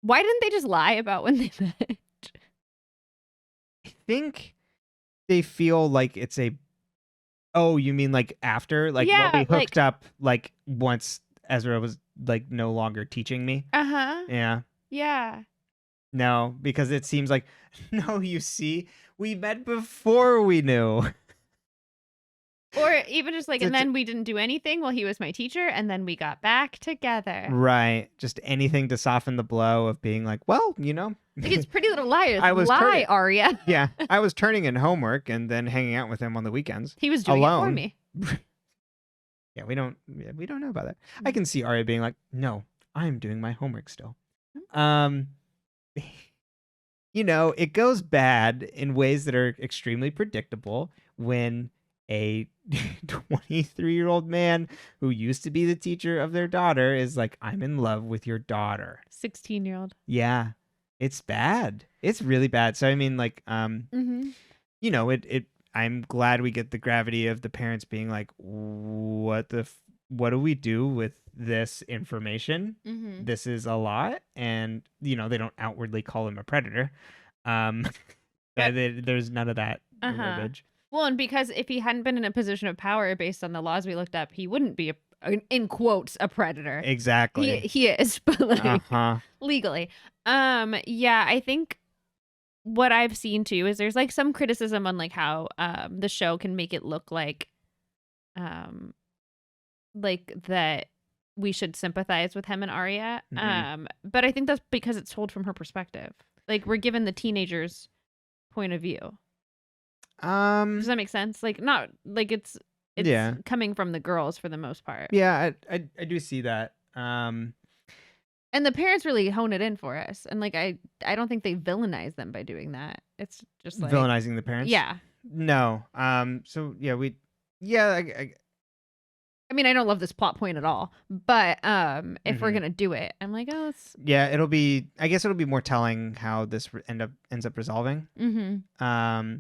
Why didn't they just lie about when they met? I think they feel like it's a. Oh, you mean like after? Like, Yeah, well, we hooked up like once Ezra was like no longer teaching me. Yeah. Yeah. No, because it seems like, no, you see, we met before we knew. Or even just like, and then we didn't do anything while he was my teacher, and then we got back together. Right. Just anything to soften the blow of being like, well, Like it's Pretty Little Liars. Arya. Yeah. I was turning in homework and then hanging out with him on the weekends. He was doing alone. it for me. Yeah, we don't know about that. I can see Arya being like, no, I'm doing my homework still. It goes bad in ways that are extremely predictable when a 23-year-old man who used to be the teacher of their daughter is like, I'm in love with your daughter. 16-year-old. Yeah. It's bad. It's really bad. So I mean, like, I'm glad we get the gravity of the parents being like, what do we do with this information? Mm-hmm. This is a lot. And, they don't outwardly call him a predator. There's none of that verbiage. Well, and because if he hadn't been in a position of power based on the laws we looked up, he wouldn't be, in quotes, a predator. Exactly. He is, but like legally. Yeah, I think what I've seen too is there's like some criticism on like how the show can make it look like that we should sympathize with him and Arya. Mm-hmm. But I think that's because it's told from her perspective. Like we're given the teenager's point of view. Does that make sense? Like not like it's coming from the girls for the most part. Yeah, I do see that. And the parents really hone it in for us. And like I don't think they villainize them by doing that. It's just like villainizing the parents. Yeah. No. So yeah, I mean, I don't love this plot point at all, but if we're gonna do it, I'm like, oh, it's... Yeah, I guess it'll be more telling how this ends up resolving. Mm-hmm.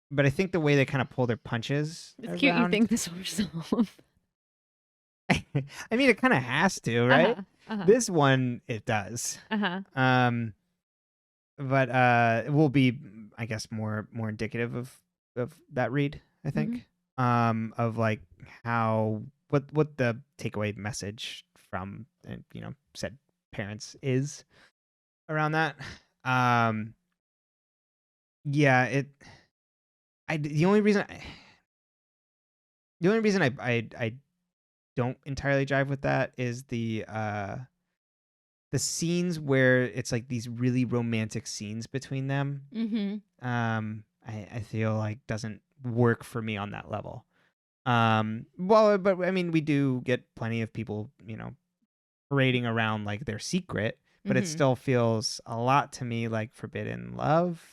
But I think the way they kind of pull their punches. It's cute. You think this will resolve? I mean, it kind of has to, right? This one, it does. But it will be, I guess, more indicative of that read. I think, of like how what the takeaway message from said parents is around that. Yeah, the only reason I don't entirely jive with that is the scenes where it's like these really romantic scenes between them. I feel like doesn't work for me on that level. Well, but I mean, we do get plenty of people, parading around like their secret, but it still feels a lot to me like forbidden love.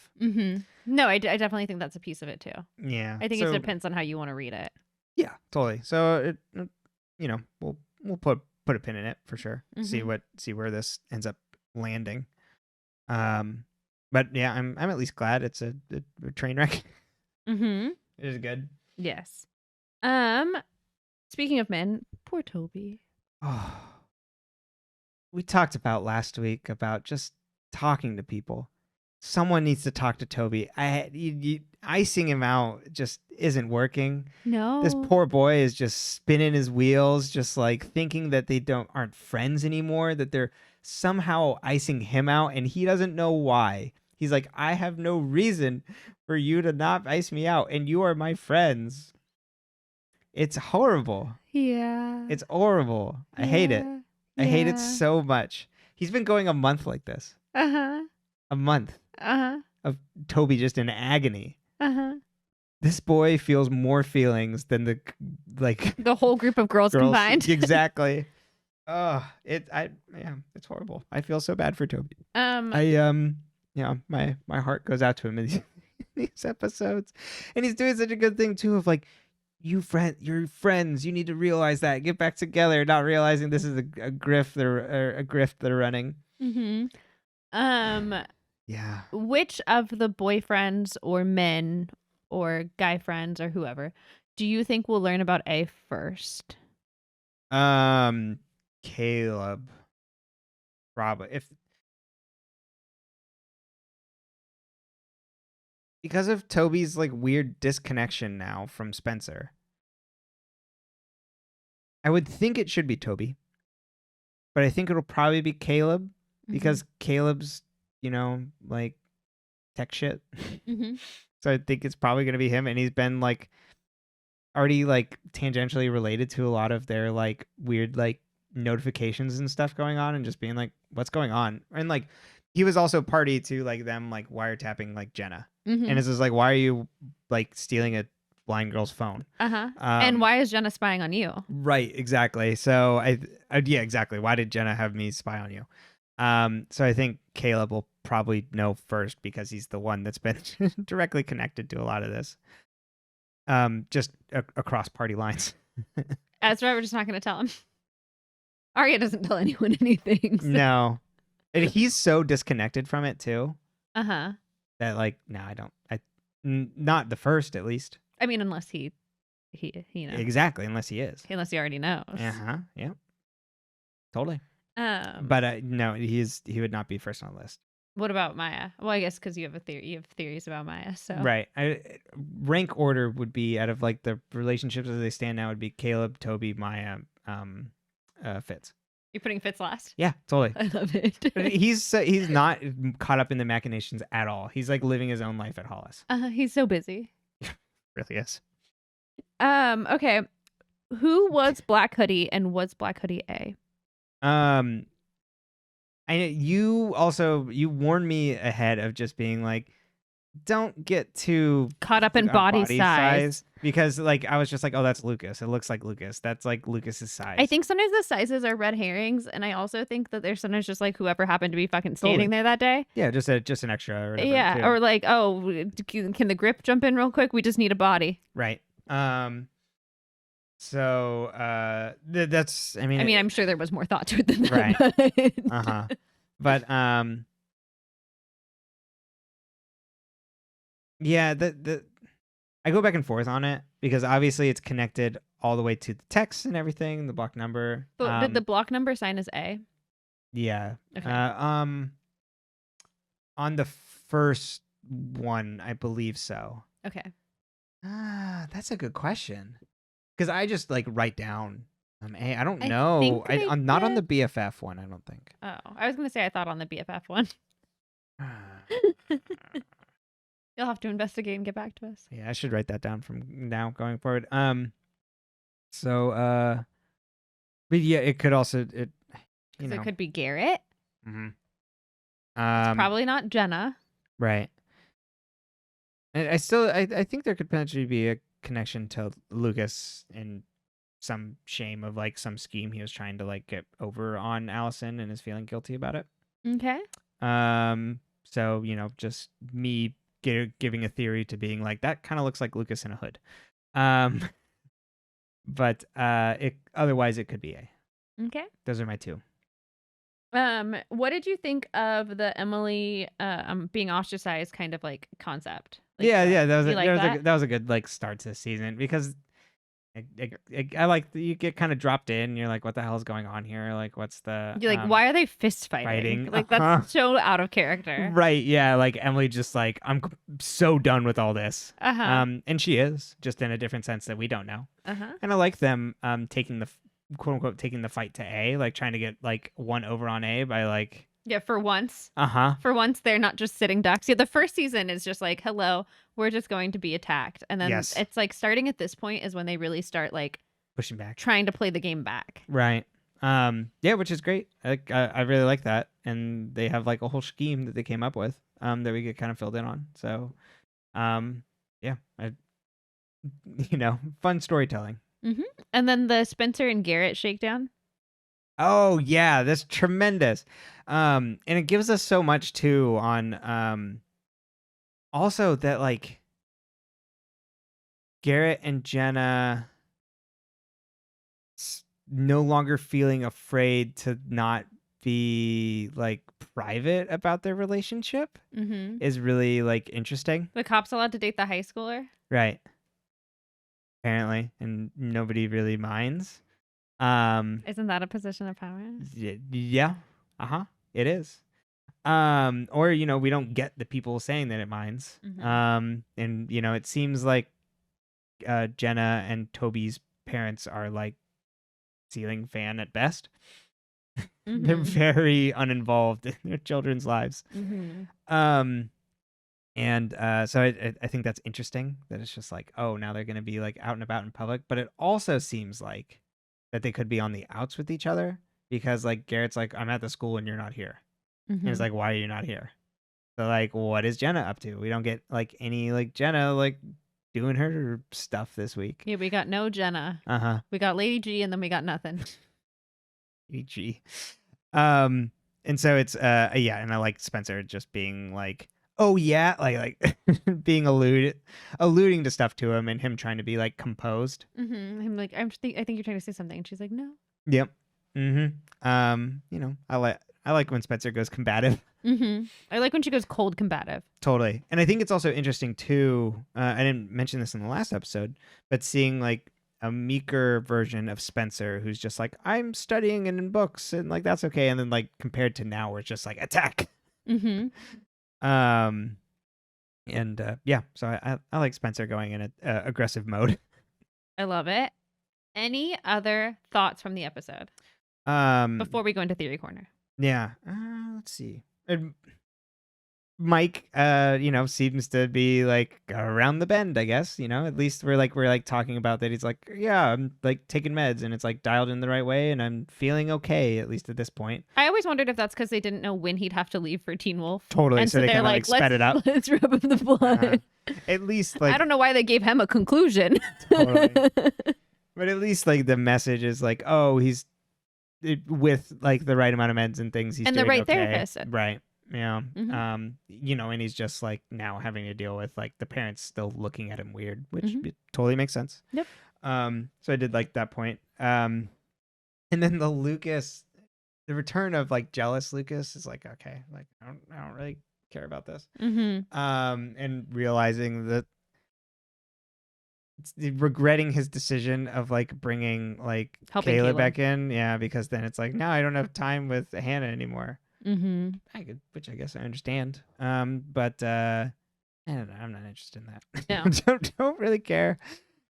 No, I definitely think that's a piece of it too. Yeah, I think it depends on how you want to read it. Yeah, totally. So we'll put a pin in it for sure. See where this ends up landing. But yeah, I'm at least glad it's a train wreck. It is good. Yes. Speaking of men, poor Toby. Oh, we talked about last week about just talking to people. Someone needs to talk to Toby. Icing him out just isn't working. No. This poor boy is just spinning his wheels, just like thinking that they aren't friends anymore, that they're somehow icing him out, and he doesn't know why. He's like, I have no reason for you to not ice me out, and you are my friends. It's horrible. Yeah. It's horrible. I hate it. I hate it Yeah. so much. He's been going a month like this. Uh-huh. A month Uh-huh. of Toby just in agony. Uh-huh. This boy feels more feelings than the The whole group of girls combined. Exactly. It's horrible. I feel so bad for Toby. My heart goes out to him in these episodes, and he's doing such a good thing too. Of like, you're friends. You need to realize that. Get back together. Not realizing this is a grift. A grift they're running. Mm-hmm. Yeah. Which of the boyfriends or men or guy friends or whoever do you think will learn about A first? Caleb. Probably. Because of Toby's like weird disconnection now from Spencer. I would think it should be Toby. But I think it'll probably be Caleb because Caleb's, like tech shit. Mm-hmm. So I think it's probably going to be him, and he's been like already like tangentially related to a lot of their like weird like notifications and stuff going on, and just being like, what's going on? And like he was also party to like them like wiretapping like Jenna. Mm-hmm. And it's just like, why are you like stealing a blind girl's phone? And why is Jenna spying on you? Right, exactly. So yeah, exactly. Why did Jenna have me spy on you? So I think Caleb will probably know first because he's the one that's been directly connected to a lot of this. Just across party lines. Ezra, we're just not going to tell him. Arya doesn't tell anyone anything. So. No, and he's so disconnected from it too. That like, no, I don't. Not the first, at least. I mean, unless he exactly, unless he is. Unless he already knows. Yeah. Totally. But no, he would not be first on the list. What about Maya? Well, I guess because you have theories about Maya. So right. Rank order would be out of like the relationships as they stand now would be Caleb, Toby, Maya, Fitz. You're putting Fitz last? Yeah, totally. I love it. But he's not caught up in the machinations at all. He's like living his own life at Hollis. He's so busy. Really is. Okay. Who was Black Hoodie and was Black Hoodie A? You warned me ahead of just being like, don't get too caught up in body size. Because like I was just like, oh, that's Lucas. It looks like Lucas. That's like Lucas's size. I think sometimes the sizes are red herrings, and I also think that there's sometimes just like whoever happened to be fucking standing there that day. Yeah, just an extra. Or whatever, yeah, too. or like, oh, can the grip jump in real quick? We just need a body. Right. So that's. I mean, I'm sure there was more thought to it than that. Right. But yeah, I go back and forth on it because obviously it's connected all the way to the text and everything, the block number. But did the block number sign as A? Yeah. Okay. On the first one, I believe so. Okay. That's a good question. Because I just like write down A. I don't know. I'm not on the BFF one, I don't think. Oh, I was going to say I thought on the BFF one. You'll have to investigate and get back to us. Yeah, I should write that down from now going forward. So but yeah, it could also it could be Garrett. Mm-hmm. It's probably not Jenna. Right. And I think there could potentially be a connection to Lucas and some shame of like some scheme he was trying to like get over on Alison and is feeling guilty about it. Okay. So just me giving a theory to being like that kind of looks like Lucas in a hood. But otherwise it could be A. Okay. Those are my two. What did you think of the Emily being ostracized kind of like concept? Like, yeah, that that was a good like start to the season because I like you get kind of dropped in. And you're like, what the hell is going on here? Like, what's the You're like, why are they fist fighting? fighting? Like that's so out of character. Right? Yeah. Like Emily, just like so done with all this. Uh-huh. And she is just in a different sense that we don't know. Uh-huh. And I like them taking the quote unquote taking the fight to A, like trying to get like one over on A by like. Yeah, for once. Uh-huh. For once, they're not just sitting ducks. Yeah, the first season is just like, hello, we're just going to be attacked. And then it's like starting at this point is when they really start like pushing back, trying to play the game back. Right. Yeah, which is great. I really like that. And they have like a whole scheme that they came up with that we get kind of filled in on. So, yeah, fun storytelling. Mm-hmm. And then the Spencer and Garrett shakedown. Oh yeah, that's tremendous. And it gives us so much too on also that like Garrett and Jenna no longer feeling afraid to not be like private about their relationship is really like interesting. The cop's allowed to date the high schooler, right? Apparently, and nobody really minds. Isn't that a position of power? Yeah. It is. Or we don't get the people saying that it minds. And it seems like Jenna and Toby's parents are like ceiling fan at best. They're very uninvolved in their children's lives. And so I think that's interesting that it's just like, oh, now they're going to be like out and about in public. But it also seems like that they could be on the outs with each other because like Garrett's like, I'm at the school and you're not here. And it's like, why are you not here? So like, what is Jenna up to? We don't get like any like Jenna like doing her stuff this week. Yeah, we got no Jenna. We got Lady G and then we got nothing. Lady G. And so it's yeah, and I like Spencer just being like, oh yeah, like being alluding to stuff to him and him trying to be like composed. I'm like, I think you're trying to say something, and she's like, no. Yep. I like when Spencer goes combative. I like when she goes cold combative. Totally. And I think it's also interesting too. I didn't mention this in the last episode, but seeing like a meeker version of Spencer who's just like, I'm studying and in books and like that's okay. And then like compared to now where it's just like attack. Yeah, so I like Spencer going in a aggressive mode. I love it. Any other thoughts from the episode? Before we go into Theory Corner. Yeah. Let's see. Mike, seems to be like around the bend, I guess. At least we're like talking about that. He's like, yeah, I'm like taking meds and it's like dialed in the right way and I'm feeling okay, at least at this point. I always wondered if that's because they didn't know when he'd have to leave for Teen Wolf. Totally. And so they kind of like sped it up. Let's rub him the blood. At least like I don't know why they gave him a conclusion. Totally. But at least like the message is like, oh, he's with like the right amount of meds and things. He's and doing the right okay. therapist. Right. Yeah. And he's just like now having to deal with like the parents still looking at him weird, which it totally makes sense. Yep. So I did like that point. And then the return of like jealous Lucas is like, okay, like I don't really care about this. And realizing that regretting his decision of like bringing like Caleb back in. Yeah. Because then it's like, now I don't have time with Hannah anymore. Which I guess I understand. But I don't know. I'm not interested in that. No. don't really care.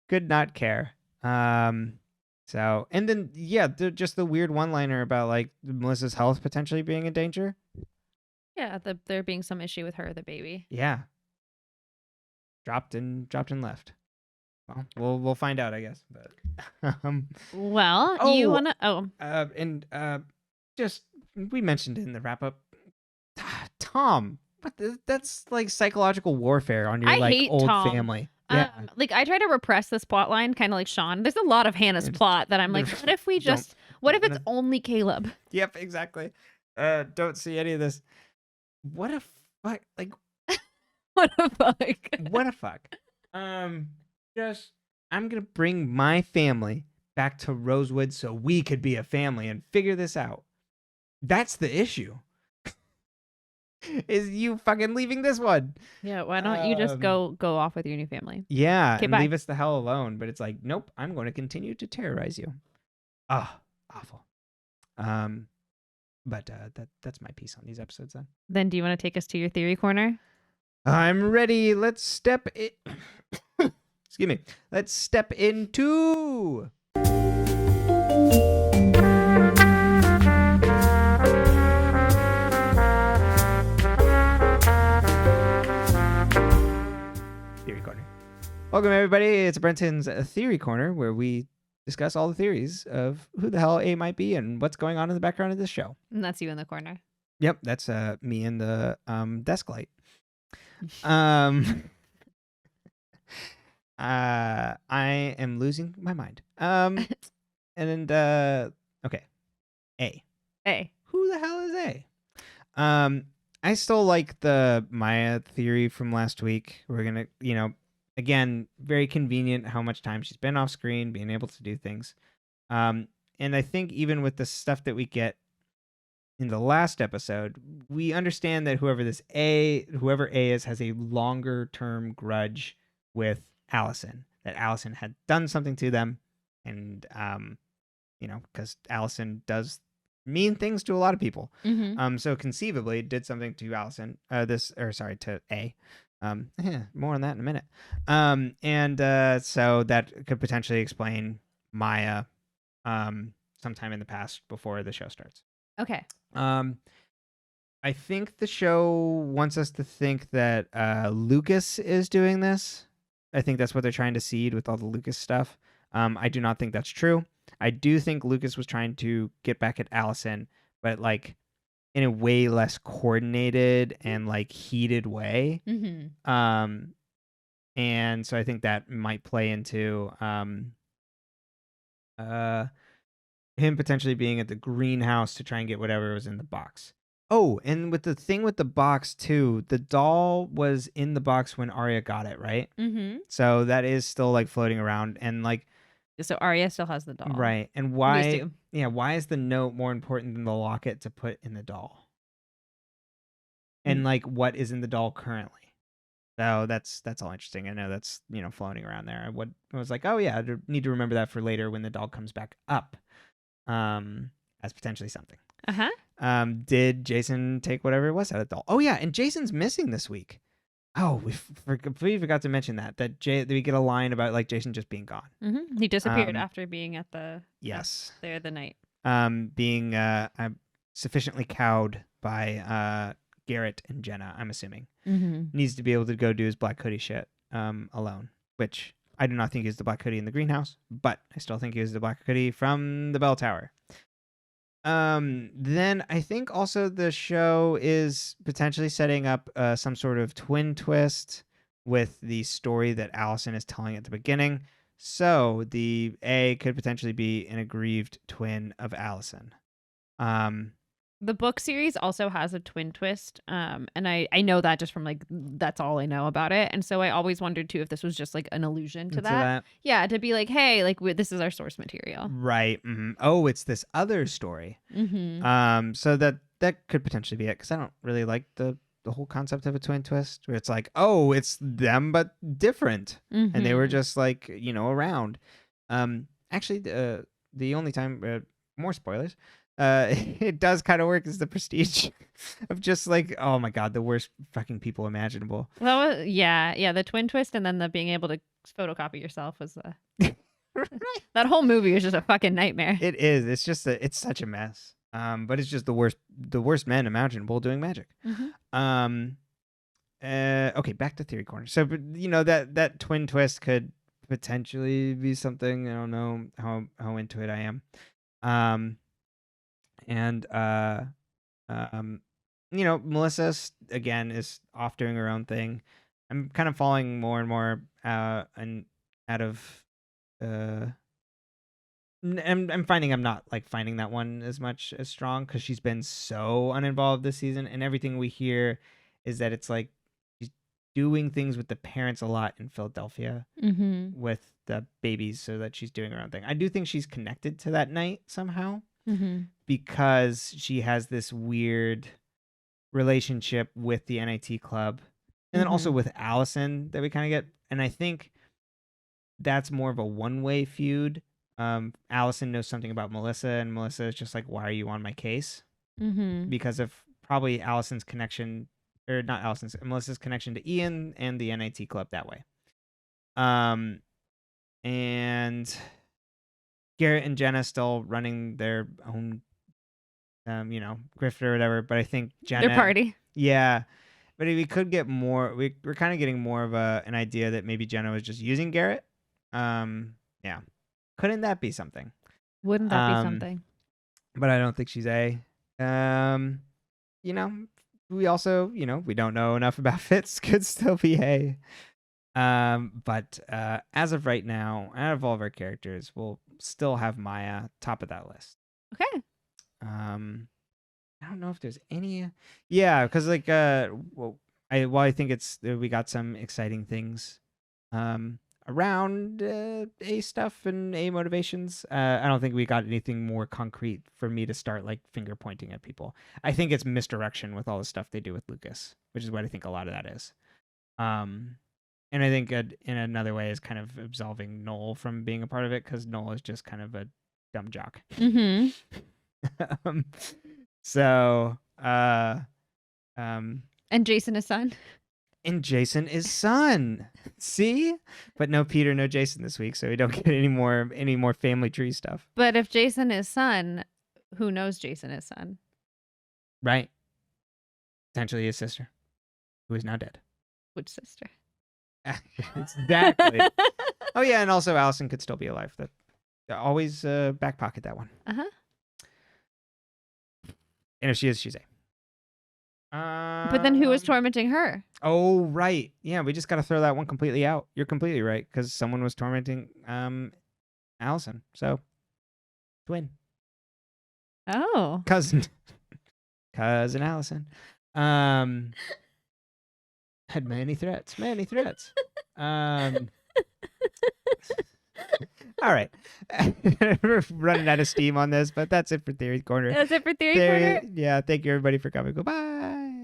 Could not care. So, and then yeah, just the weird one-liner about like Melissa's health potentially being in danger. Yeah, there being some issue with her, the baby. Yeah. Dropped and left. Well, we'll find out, I guess. But well, you wanna just. We mentioned it in the wrap up. Tom, that's like psychological warfare on your like old Tom. Family. Yeah. Like I try to repress this plot line, kind of like Sean. There's a lot of Hannah's plot that I'm like, what if it's only Caleb? Yep, exactly. Don't see any of this. What a fuck! Like, what a fuck! What a fuck! Just I'm gonna bring my family back to Rosewood so we could be a family and figure this out. That's the issue. is you fucking leaving this one. Yeah, why don't you just go off with your new family? Yeah, Okay, and bye. leave us the hell alone. But it's like, nope, I'm going to continue to terrorize you. Ah, awful. But that's my piece on these episodes then. Then do you want to take us to your theory corner? I'm ready. Let's step in. Excuse me. Let's step into. Theory Corner. Welcome, everybody. It's Brenton's Theory Corner, where we discuss all the theories of who the hell A might be and what's going on in the background of this show. And that's you in the corner. Yep, that's me in the desk light. I am losing my mind. And okay, A. Who the hell is A? I still like the Maya theory from last week. We're gonna, again, very convenient how much time she's been off screen, being able to do things. And I think even with the stuff that we get in the last episode, we understand that whoever A is, has a longer term grudge with Alison. That Alison had done something to them, and because Alison does mean things to a lot of people. Mm-hmm. So conceivably did something to Alison. To A. More on that in a minute. So that could potentially explain Maya sometime in the past before the show starts. Okay. I think the show wants us to think that Lucas is doing this. I think that's what they're trying to seed with all the Lucas stuff. I do not think that's true. I do think Lucas was trying to get back at Alison, but like in a way less coordinated and like heated way. Mm-hmm. And so I think that might play into him potentially being at the greenhouse to try and get whatever was in the box. Oh, and with the thing with the box too, the doll was in the box when Arya got it, right? Mm-hmm. So that is still like floating around, and like, so Arya still has the doll, right? And why? Yeah, why is the note more important than the locket to put in the doll? And like, what is in the doll currently? So that's all interesting. I know that's floating around there. I was like, oh yeah, I need to remember that for later when the doll comes back up, as potentially something. Did Jason take whatever it was out of the doll? Oh yeah, and Jason's missing this week. Oh, we completely forgot to mention that we get a line about like Jason just being gone. Mm-hmm. He disappeared after being at the there the night. Being sufficiently cowed by Garrett and Jenna, I'm assuming. Mm-hmm. Needs to be able to go do his Black Hoodie shit alone, which I do not think is the Black Hoodie in the greenhouse, but I still think he is the Black Hoodie from the bell tower. Then I think also the show is potentially setting up some sort of twin twist with the story that Alison is telling at the beginning. So the A could potentially be an aggrieved twin of Alison. The book series also has a twin twist, and I know that just from like that's all I know about it, and so I always wondered too if this was just like an allusion to that. Yeah, to be like, hey, like this is our source material, right? Mm-hmm. Oh, it's this other story. Mm-hmm. So that could potentially be it, because I don't really like the whole concept of a twin twist where it's like, oh, it's them but different, Mm-hmm. and they were just like around. Actually, the only time more spoilers. It does kind of work as the Prestige of just like, oh my god, the worst fucking people imaginable. Well, yeah, the twin twist and then the being able to photocopy yourself was that whole movie was just a fucking nightmare. It is. It's just it's such a mess. But it's just the worst men imaginable doing magic. Mm-hmm. Okay, back to Theory Corner. So that twin twist could potentially be something. I don't know how into it I am. And Melissa again is off doing her own thing. I'm kind of falling more and more and out of I'm finding I'm not like finding that one as much as strong, because she's been so uninvolved this season, and everything we hear is that it's like she's doing things with the parents a lot in Philadelphia, Mm-hmm. with the babies, so that she's doing her own thing. I do think she's connected to that night somehow. Mm-hmm. Because she has this weird relationship with the NIT club, and then also with Alison that we kind of get. And I think that's more of a one-way feud. Alison knows something about Melissa, and Melissa is just like, why are you on my case? Because of probably Allison's connection, or not Allison's, Melissa's connection to Ian and the NIT club that way. And Garrett and Jenna still running their own, grifter or whatever. But I think Jenna, Their party. Yeah. But if we could get more, we're kind of getting more of an idea that maybe Jenna was just using Garrett. Yeah. Couldn't that be something? Wouldn't that be something? But I don't think she's A. We also, we don't know enough about Fitz. Could still be A. But as of right now, out of all of our characters, we'll still have Maya top of that list. Okay. I don't know if there's any. Yeah, because I think we got some exciting things around A stuff and A motivations. I don't think we got anything more concrete for me to start like finger pointing at people. I think it's misdirection with all the stuff they do with Lucas, which is what I think a lot of that is. And I think in another way is kind of absolving Noel from being a part of it, because Noel is just kind of a dumb jock. So, and Jason is son. And Jason is son. See? But no Peter, no Jason this week, so we don't get any more family tree stuff. But if Jason is son, who knows Jason is son? Right. Potentially his sister, who is now dead. Which sister? Exactly. Oh yeah, and also Alison could still be alive. That always back pocket that one. And if she is, she's A. But then who was tormenting her? Oh right, yeah. We just got to throw that one completely out. You're completely right, because someone was tormenting Alison. So twin. Oh. Cousin Alison. Had many threats. All right. We're running out of steam on this, but that's it for Theory Corner. That's it for Theory Corner? Yeah, thank you everybody for coming. Goodbye.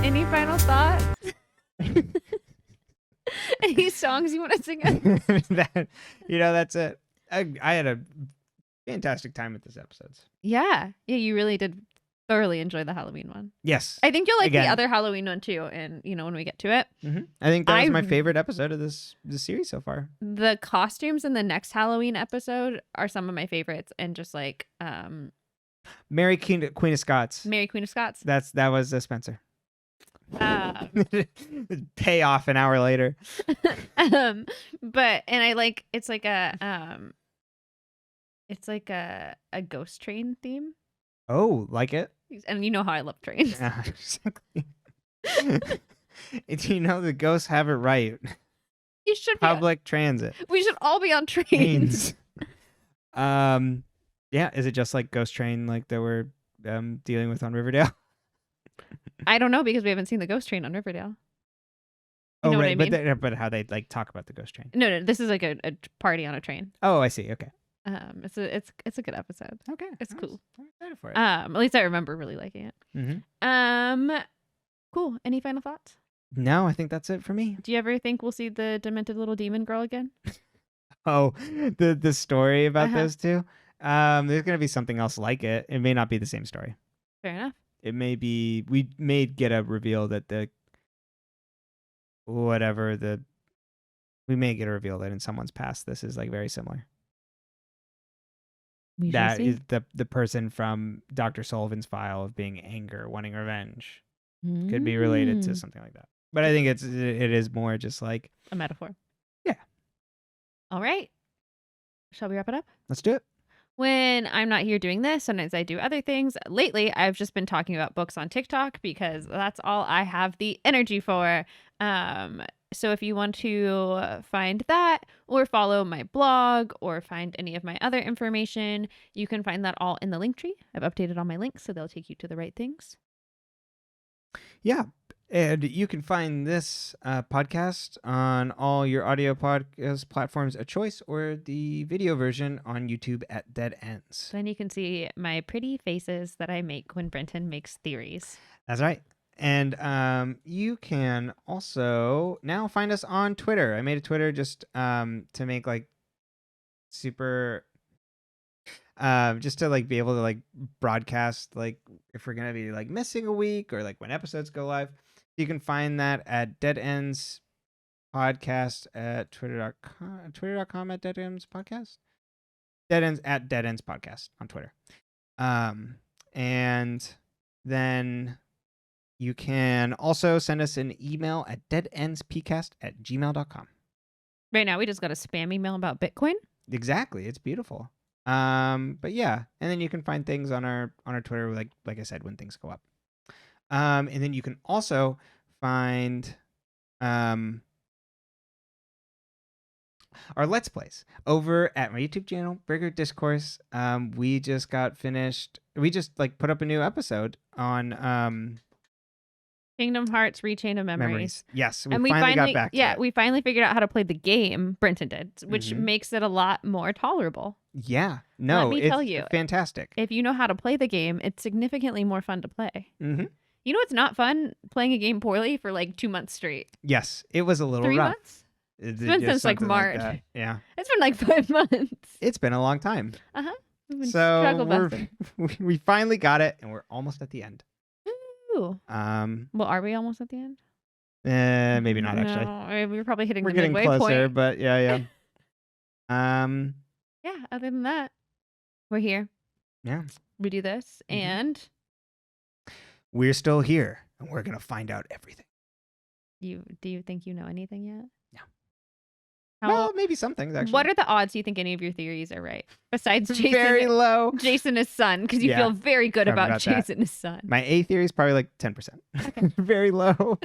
Any final thoughts? Any songs you want to sing? That's it. I had a fantastic time with this episode. Yeah, you really did thoroughly enjoy the Halloween one. Yes. I think you'll like the other Halloween one too, and when we get to it. I think that was my favorite episode of this series so far. The costumes in the next Halloween episode are some of my favorites, and just like Mary Queen of Scots. Mary Queen of Scots. That was Spencer. Pay off an hour later. But I like it's like a ghost train theme. Oh, like it? And you know how I love trains. Exactly. The ghosts have it right. You should Public transit. We should all be on trains. Yeah, is it just like Ghost Train like that we're dealing with on Riverdale? I don't know, because we haven't seen the ghost train on Riverdale. You know right, what I mean? But how they like talk about the ghost train? No, this is like a party on a train. Oh, I see. Okay. It's a good episode. Okay, it's cool. I'm excited for it. At least I remember really liking it. Cool. Any final thoughts? No, I think that's it for me. Do you ever think we'll see the demented little demon girl again? Oh, the story about those two. There's gonna be something else like it. It may not be the same story. Fair enough. It may be. We may get a reveal that we may get a reveal that in someone's past this is like very similar. That is the person from Dr. Sullivan's file of being anger, wanting revenge, could be related to something like that. But I think it is more just like a metaphor. Yeah. All right. Shall we wrap it up? Let's do it. When I'm not here doing this, sometimes I do other things. Lately, I've just been talking about books on TikTok because that's all I have the energy for. So if you want to find that or follow my blog or find any of my other information, you can find that all in the link tree. I've updated all my links so they'll take you to the right things. Yeah. And you can find this podcast on all your audio podcast platforms of choice, or the video version on YouTube at Dead Ends. Then you can see my pretty faces that I make when Brenton makes theories. That's right. And you can also now find us on Twitter. I made a Twitter just to make like super just to like be able to like broadcast like if we're gonna be like missing a week or like when episodes go live. You can find that at Dead Ends Podcast at twitter.com at Dead Ends Podcast. Dead Ends at Dead Ends Podcast on Twitter. And then you can also send us an email at deadendspcast@gmail.com. Right now, we just got a spam email about Bitcoin. Exactly. It's beautiful. But yeah, and then you can find things on our Twitter, like I said, when things go up. And then you can also find our Let's Plays over at my YouTube channel, Burger Discourse. We just got finished. We just like put up a new episode on Kingdom Hearts Rechain of Memories. Yes, and we finally got back to it. We finally figured out how to play the game, Brenton did, which makes it a lot more tolerable. Yeah. No, let me tell you, fantastic. If you know how to play the game, it's significantly more fun to play. Mm-hmm. You know, it's not fun playing a game poorly for like 2 months straight. Yes, it was a little 3 rough. Months? It's been since like March. Yeah. It's been like 5 months. It's been a long time. So we finally got it, and we're almost at the end. Ooh. Well, are we almost at the end? Maybe not actually. No, we're probably hitting the midway point. We're getting closer, but yeah. Yeah, other than that, we're here. Yeah. We do this, and we're still here, and we're going to find out everything. Do you think you know anything yet? No. Well, maybe some things, actually. What are the odds you think any of your theories are right? Besides Jason. Very low. Jason is son, because you feel very good about Jason is son. My A theory is probably like 10%. Okay. Very low.